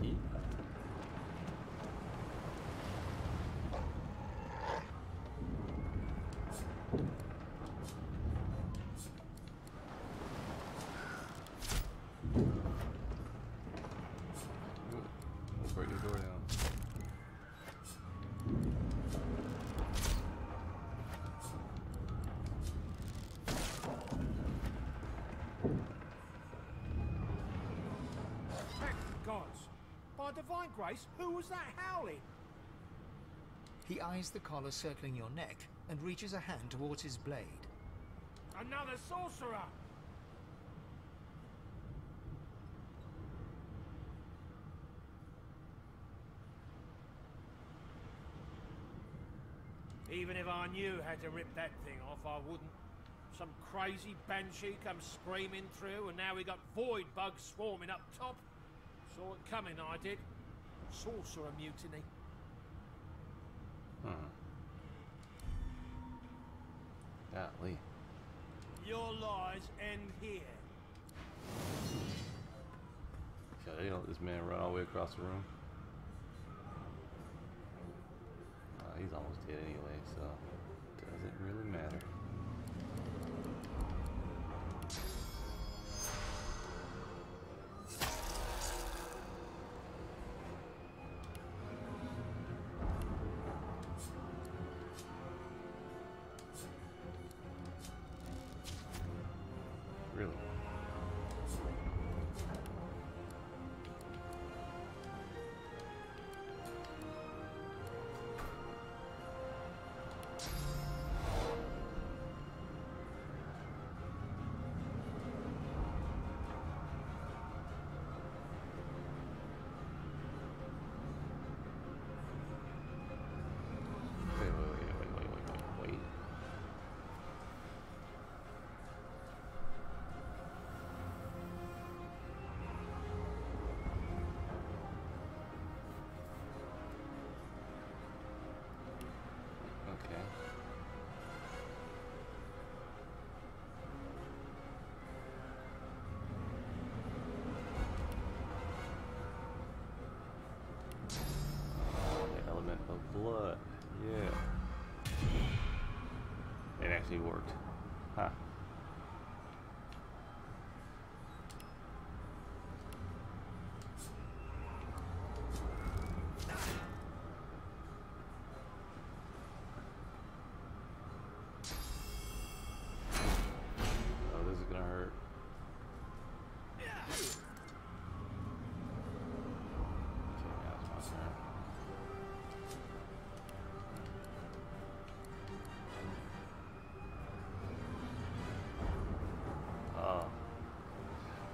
key? We'll break the door down. Gods, by divine grace, who was that howling? He eyes the collar circling your neck and reaches a hand towards his blade. Another sorcerer! Even if I knew how to rip that thing off, I wouldn't. Some crazy banshee comes screaming through, and now we got void bugs swarming up top. Saw it coming, I did. Sorcerer mutiny. Golly. Your lies end here. So they don't let this man run all the way across the room. He's almost dead anyway, so doesn't really matter. Really? Wait. Okay. The element of blood. Yeah. It actually worked. Huh. Oh, this is gonna hurt. Okay, now it's my turn. Oh.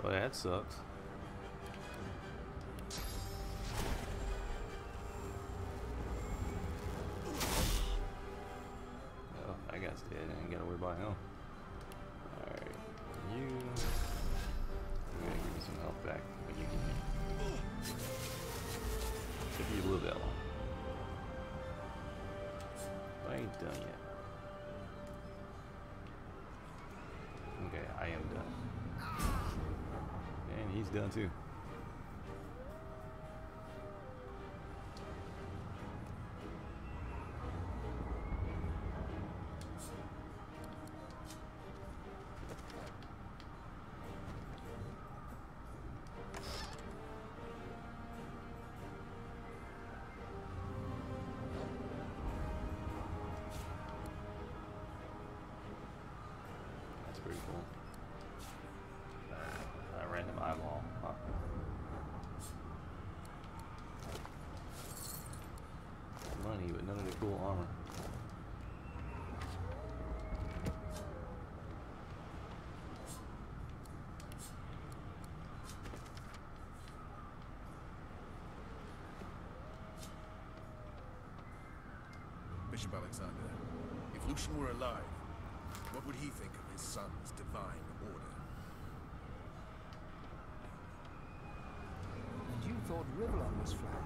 Well, that sucks. Well, I got dead. I ain't gotta worry about him. Alright. You. I'm gonna give you some health back when you get me. Should be a little bit long. I ain't done yet. Okay, I am done. And he's done too. That's pretty cool. A random eyeball. Huh. Money, but none of the cool armor. Bishop Alexander, if Lucian were alive, what would he think of his son's divine order? And you thought Rivlon was flat?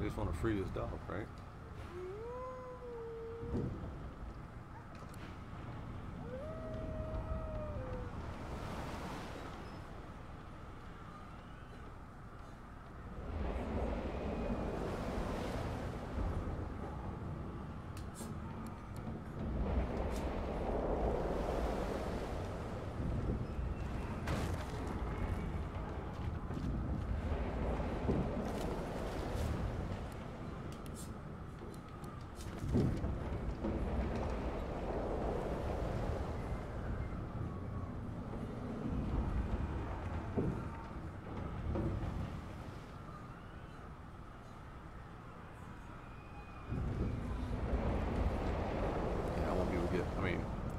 just want to free this dog, right?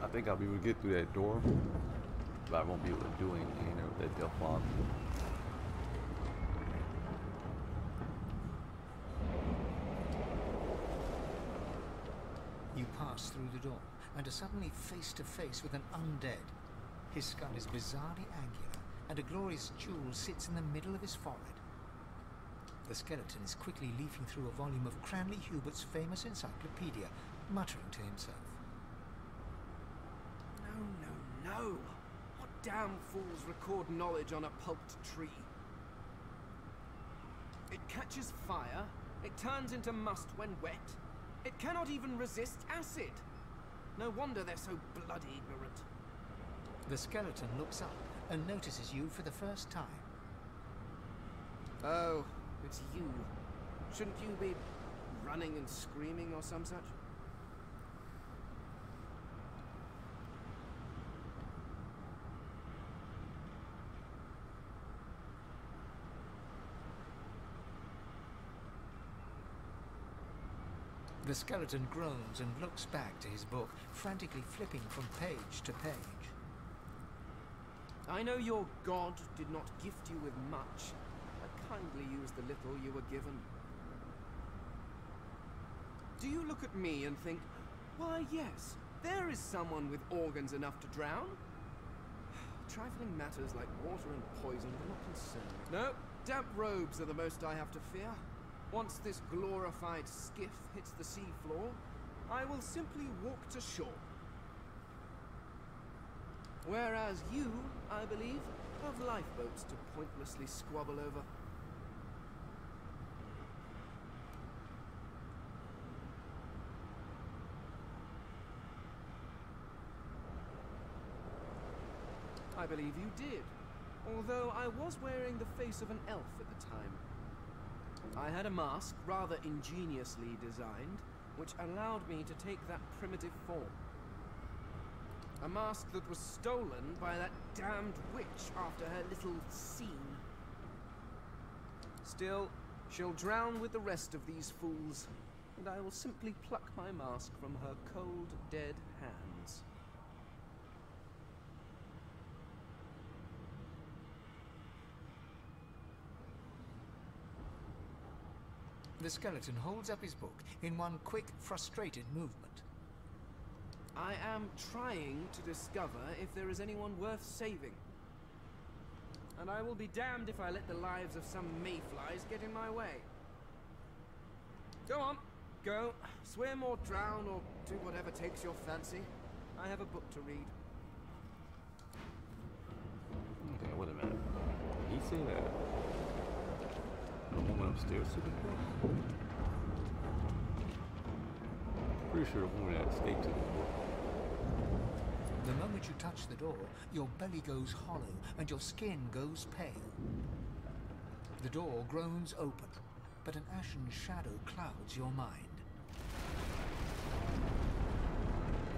I think I'll be able to get through that door, but I won't be able to do anything there with that death bomb. You pass through the door and are suddenly face to face with an undead. His skull is bizarrely angular, and a glorious jewel sits in the middle of his forehead. The skeleton is quickly leafing through a volume of Cranley Hubert's famous encyclopedia, muttering to himself. No! What damn fools record knowledge on a pulped tree? It catches fire, it turns into must when wet, it cannot even resist acid. No wonder they're so bloody ignorant. The skeleton looks up and notices you for the first time. Oh, it's you. Shouldn't you be running and screaming or some such? The skeleton groans and looks back to his book, frantically flipping from page to page. I know your god did not gift you with much, but kindly use the little you were given. Do you look at me and think, why yes, there is someone with organs enough to drown? Trifling matters like water and poison do not concern me. No, damp robes are the most I have to fear. Once this glorified skiff hits the sea floor, I will simply walk to shore. Whereas you, I believe, have lifeboats to pointlessly squabble over. I believe you did, although I was wearing the face of an elf at the time. I had a mask, rather ingeniously designed, which allowed me to take that primitive form. A mask that was stolen by that damned witch after her little scene. Still, she'll drown with the rest of these fools, and I will simply pluck my mask from her cold, dead hands. The skeleton holds up his book in one quick, frustrated movement. I am trying to discover if there is anyone worth saving. And I will be damned if I let the lives of some mayflies get in my way. Go on, go. Swim or drown or do whatever takes your fancy. I have a book to read. Okay, wait a minute. He said that the woman upstairs took the book? Pretty sure the woman that escaped took the book. The moment you touch the door, your belly goes hollow and your skin goes pale. The door groans open, but an ashen shadow clouds your mind.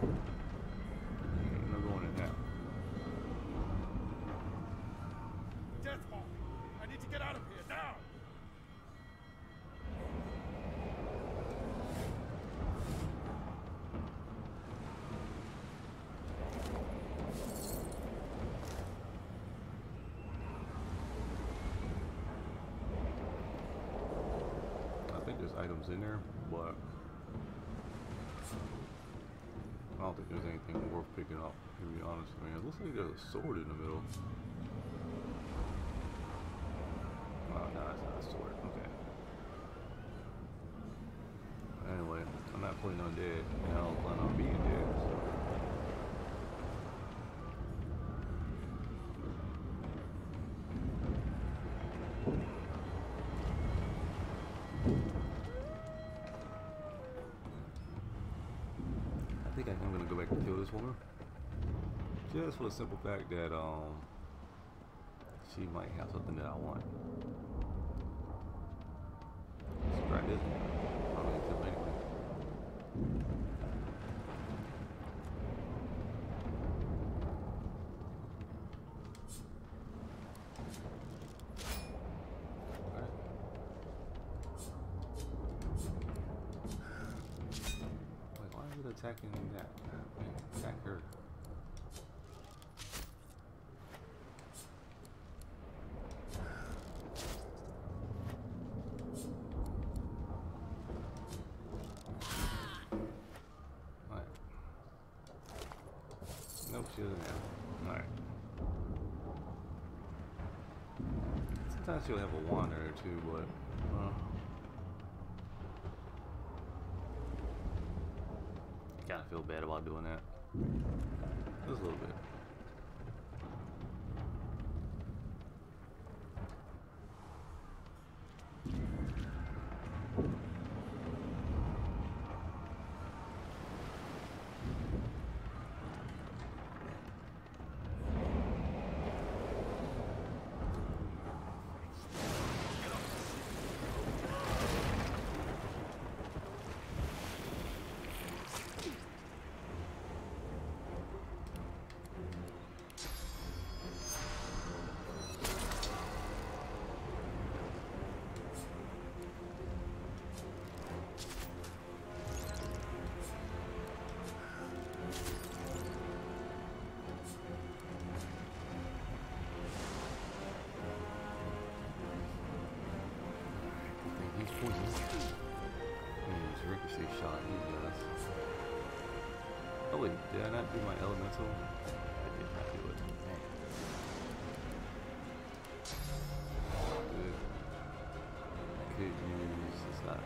I'm not going in now. Death Hawk! I need to get out of here now! There's items in there, but I don't think there's anything worth picking up, to be honest. I mean, it looks like there's a sword in the middle. Oh, no, it's not a sword. Okay. anyway. I'm not playing on dead, and I don't plan on being dead. So. I think I'm gonna go back and kill this woman, just for the simple fact that she might have something that I want. Let's try this. I'm gonna kill her anyway. Wait, why is it attacking that? Attack her. Nope, she doesn't have it. Alright. Sometimes she'll have a wand or two, but kinda feel bad about doing that. Just a little bit. Ricochet shot, he does. Oh wait, did I not do my elemental? I did not do it. Good. Could use this not.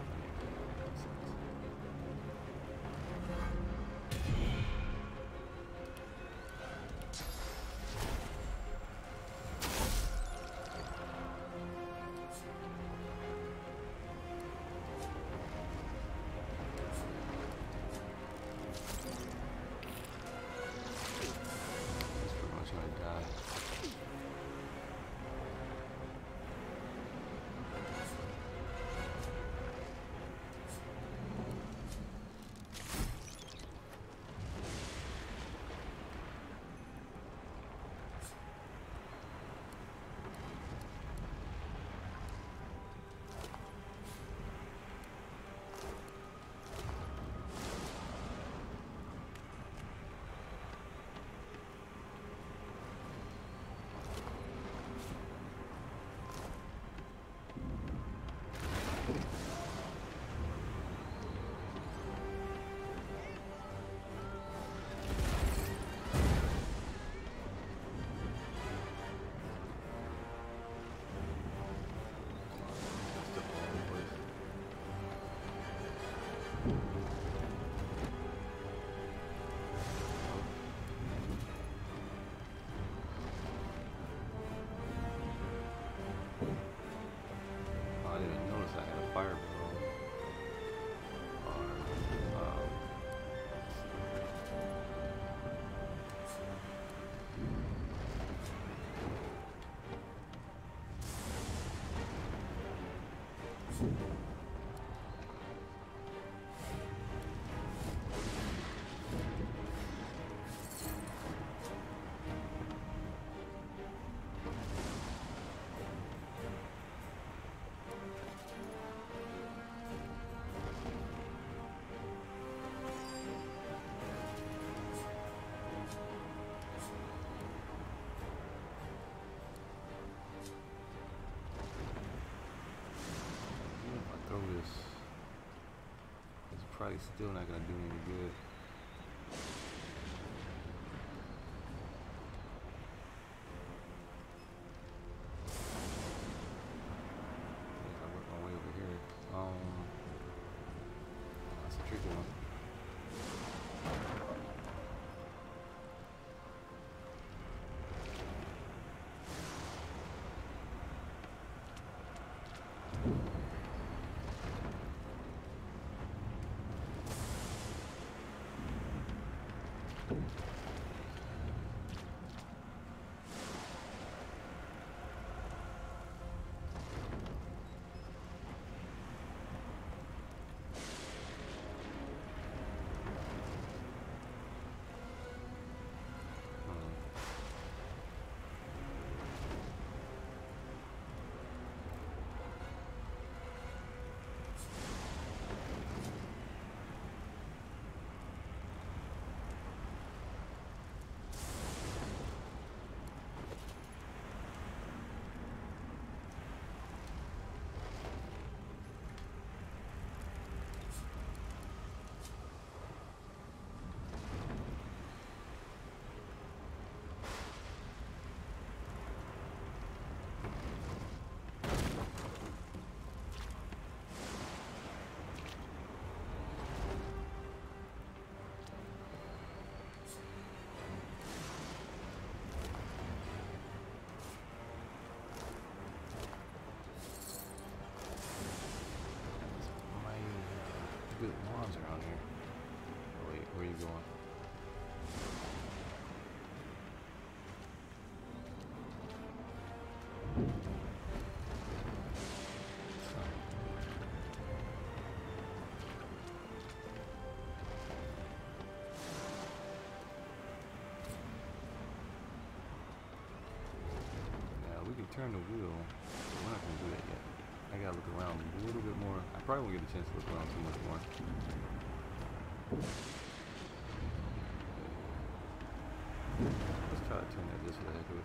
Probably still not gonna do any good. I work my way over here. just around here. Oh, wait, where are you going? Turn the wheel. We're not gonna do that yet. I gotta look around a little bit more. I probably won't get a chance to look around too much more. Let's try to turn that just for the heck of it.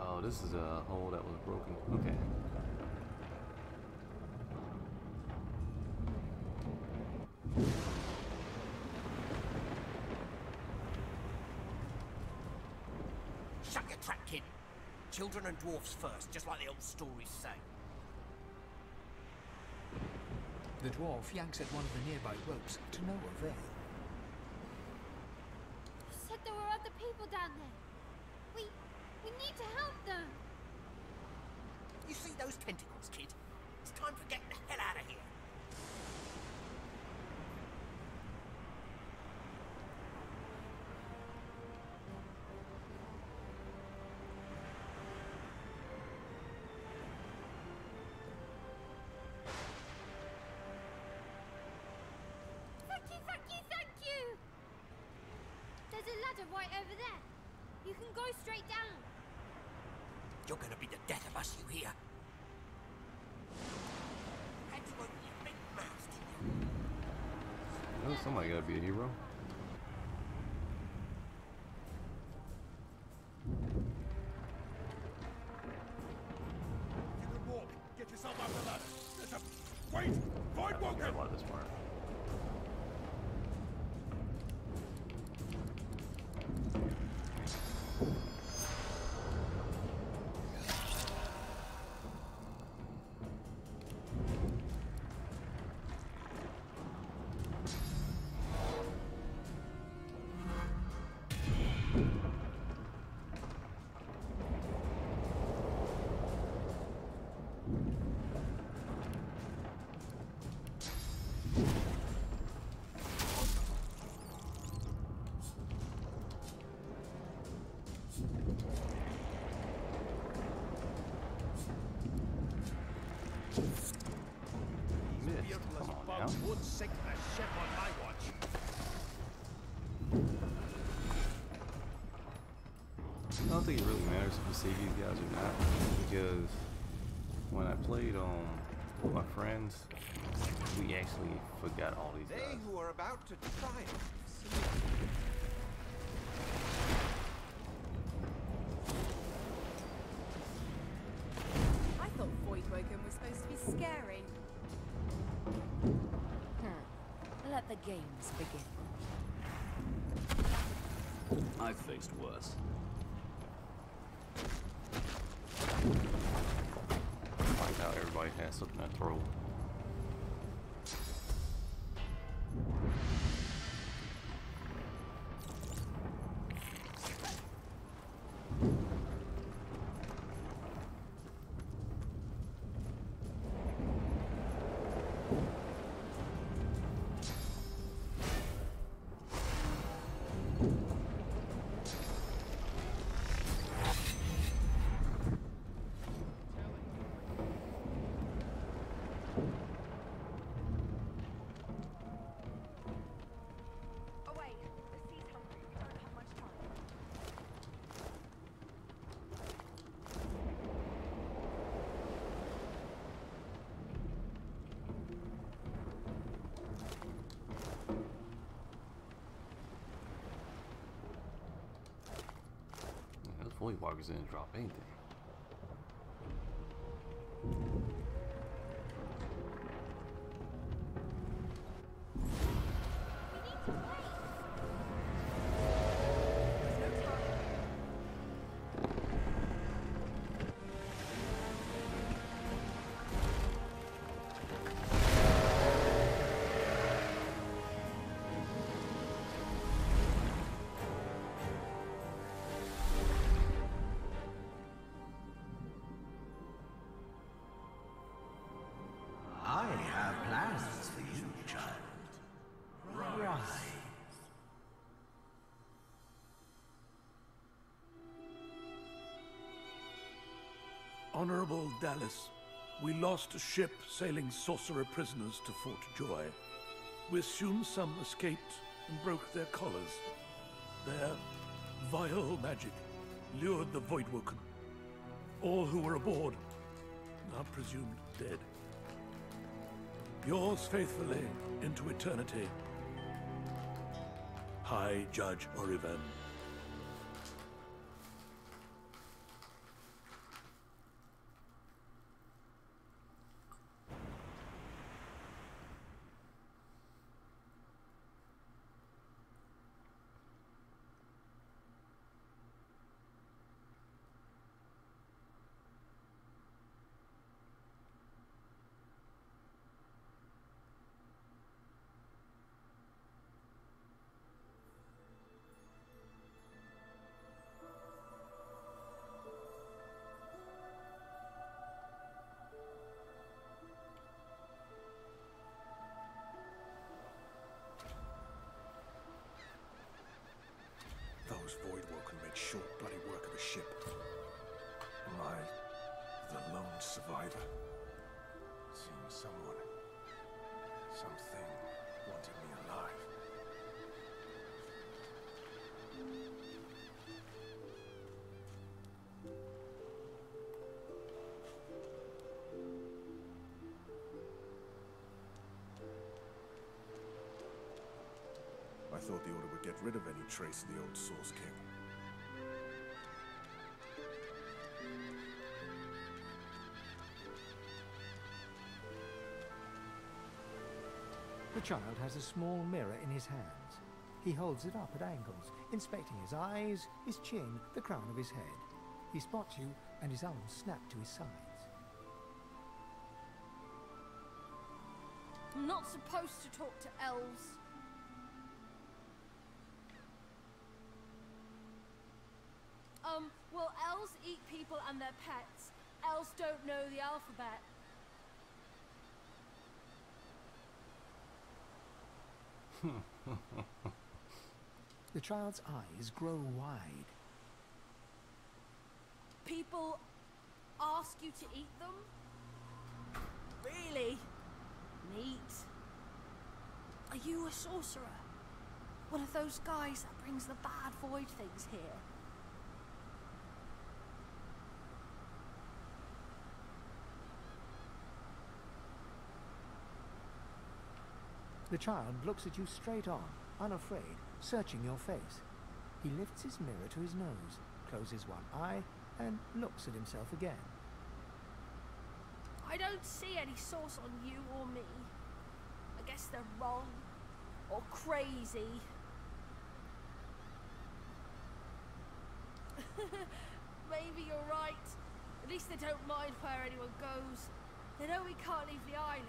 Oh, this is a hole that was broken. Okay. Shut your trap, kid. Children and dwarfs first, just like the old stories say. The dwarf yanks at one of the nearby ropes to no avail. You said there were other people down there. We need to help them. You see those tentacles, kid? It's time for getting the hell out of here. Thank you! There's a ladder right over there. You can go straight down. You're gonna be the death of us, you hear? Had to open your big mouth, didn't you? Well, somebody gotta be a hero. You can walk. Get yourself up the ladder. There's a... Wait! Find I Woken! forgot about this part. Would sink a ship on my watch. I don't think it really matters if you save these guys or not, because when I played My friends, we actually forgot all these They guys. who are about to triumph. I thought Voidwoken was supposed to be scary. Let the games begin. I've faced worse. Find out everybody has something to throw. Voidwalkers didn't drop anything. I have plans for you, child. Rise. Honorable Dallas, we lost a ship sailing sorcerer prisoners to Fort Joy. We assume some escaped and broke their collars. Their vile magic lured the Voidwoken. All who were aboard are presumed dead. Yours faithfully into eternity, High Judge Orivan. Those Voidwoken made short bloody work of the ship. Am I the lone survivor? Seeing someone, something wanted me alive. I thought the Order would get rid of any trace of the old Source King. The child has a small mirror in his hands. He holds it up at angles, inspecting his eyes, his chin, the crown of his head. He spots you, and his arms snap to his sides. I'm not supposed to talk to elves. Well, elves eat people and their pets. Elves don't know the alphabet. The child's eyes grow wide. People ask you to eat them? Really? Neat. Are you a sorcerer? One of those guys that brings the bad void things here? The child looks at you straight on, unafraid, searching your face. He lifts his mirror to his nose, closes one eye, and looks at himself again. I don't see any source on you or me. I guess they're wrong. Or crazy. Maybe you're right. At least they don't mind where anyone goes. They know we can't leave the island,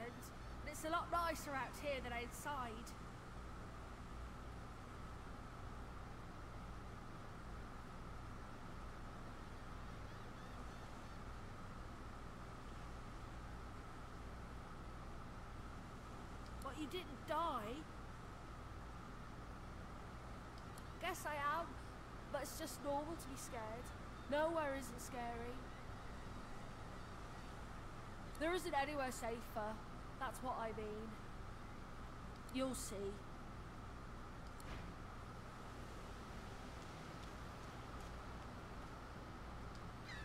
and it's a lot nicer out here than outside. But you didn't die. Guess I am, but it's just normal to be scared. Nowhere isn't scary. There isn't anywhere safer. That's what I mean. You'll see.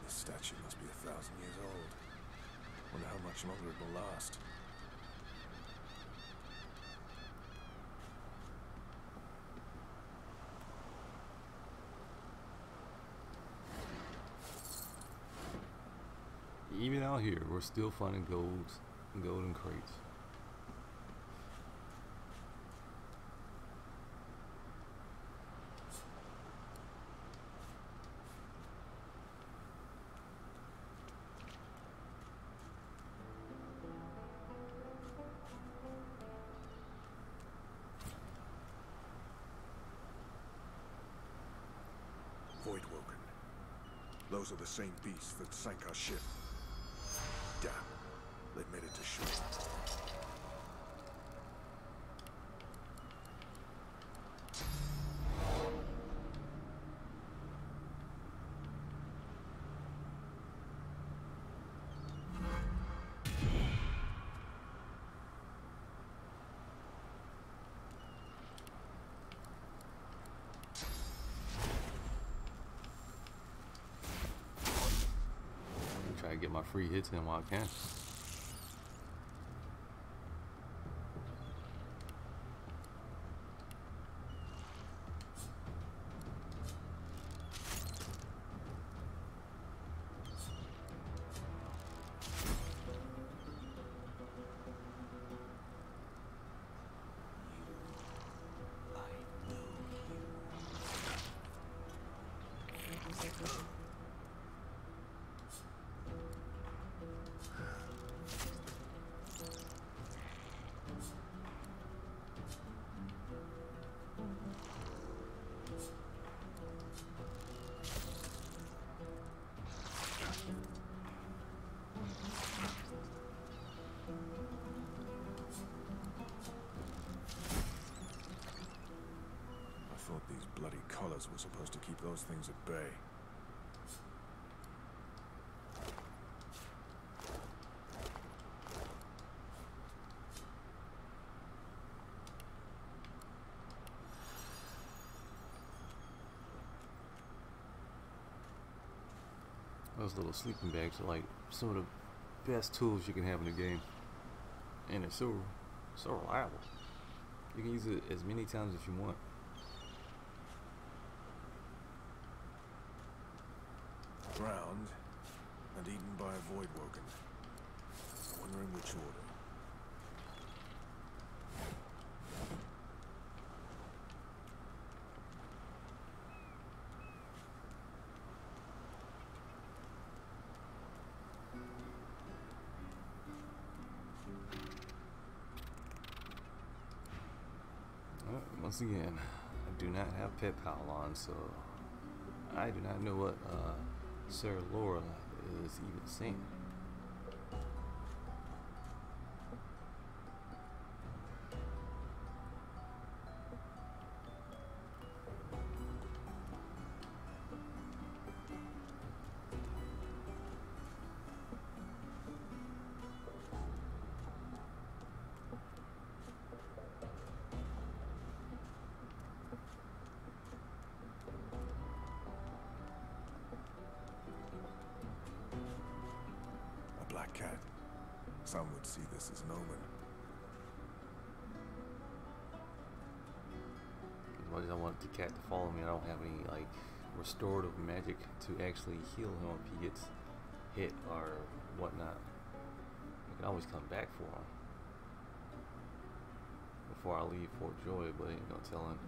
This statue must be 1,000 years old. Wonder how much longer it will last. Even out here, we're still finding golden crates. Voidwoken. Those are the same beasts that sank our ship. Damn, they made it to shore. Try to get my free hits in while I can. I thought these bloody collars were supposed to keep those things at bay. Those little sleeping bags are like some of the best tools you can have in the game, and it's so reliable. You can use it as many times as you want. Drowned and eaten by a Voidwoken. Wondering which order. Once again, I do not have Pet Pal on, so I do not know what Sarah Laura is even saying. Black cat. Some would see this as an omen. much as I want the cat to follow me, I don't have any like restorative magic to actually heal him if he gets hit or whatnot. I can always come back for him before I leave Fort Joy, but ain't no telling.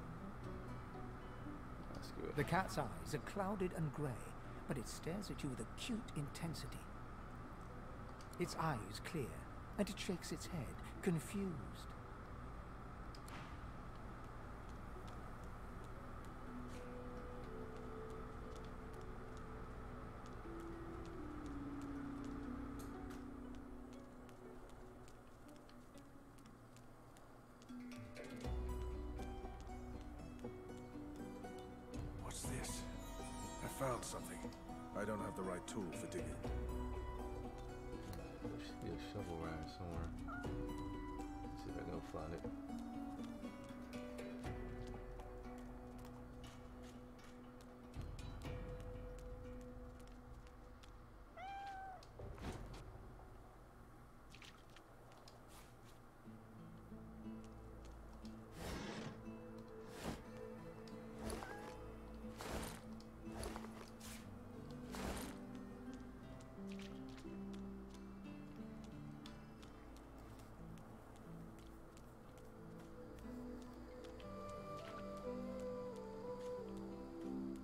That's good. The cat's eyes are clouded and grey, but it stares at you with acute intensity. Its eyes clear, and it shakes its head, confused. What's this? I found something. I don't have the right tool for digging. There should be a shovel around somewhere. Let's see if I can go find it.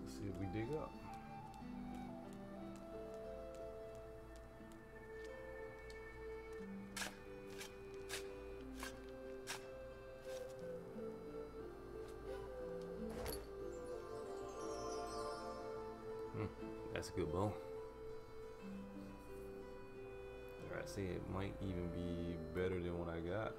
See if we dig up. That's a good bow. Alright, see, it might even be better than what I got.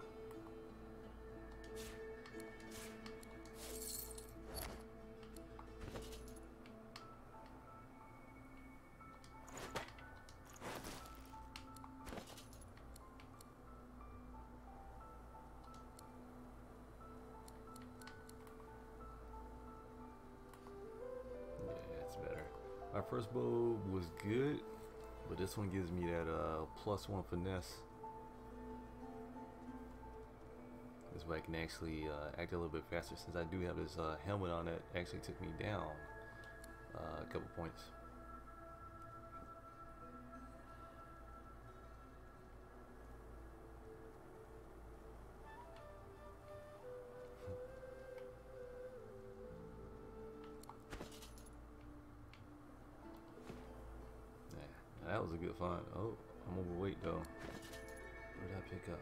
My first bow was good, but this one gives me that +1 finesse. This way I can actually act a little bit faster, since I do have this helmet on that actually took me down a couple points. That was a good find. Oh, I'm overweight though. What did I pick up?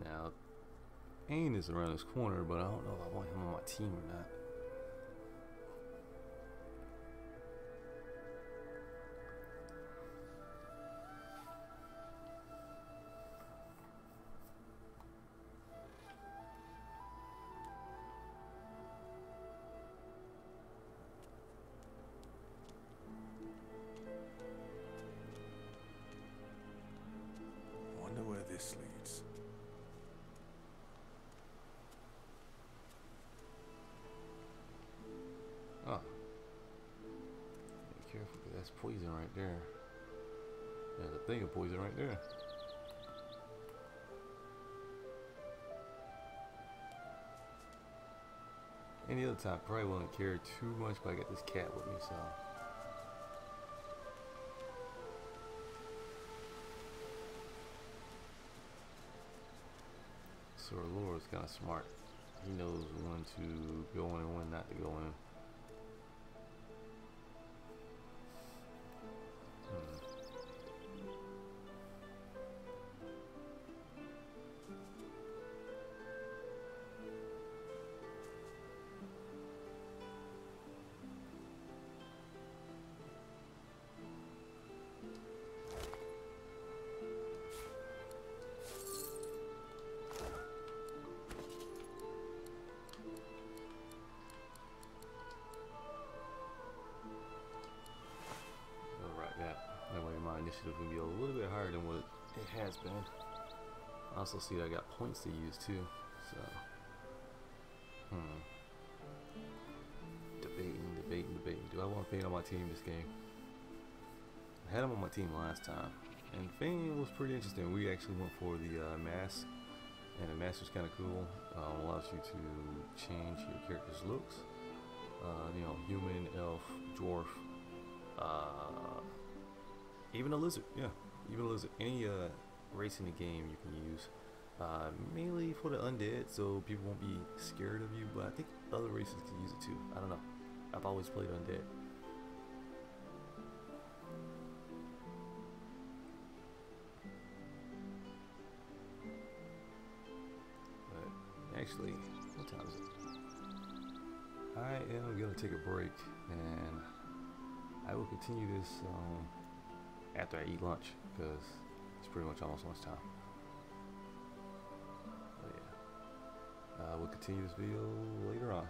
Now, Ain is around this corner, but I don't know if I want him on my team or not. Wonder where this leads. Oh. Be careful, because that's poison right there. There's a thing of poison right there. Any other time, probably wouldn't care too much, but I got this cat with me, so. So our Lord is kind of smart. He knows when to go in and when not to go in. so it's gonna be a little bit higher than what it has been. I also see that I got points to use too, so debating. Do I want Fane on my team this game? I had him on my team last time, and Fane was pretty interesting. We actually went for the mask, and the mask was kind of cool. Allows you to change your character's looks. You know, human, elf, dwarf, even a lizard. Yeah, even a lizard. Any race in the game you can use. Mainly for the undead, so people won't be scared of you. But I think other races can use it too. I don't know. I've always played undead. But actually, what time is it? I am gonna take a break, and I will continue this after I eat lunch, because it's pretty much almost lunchtime. But yeah, we'll continue this video later on.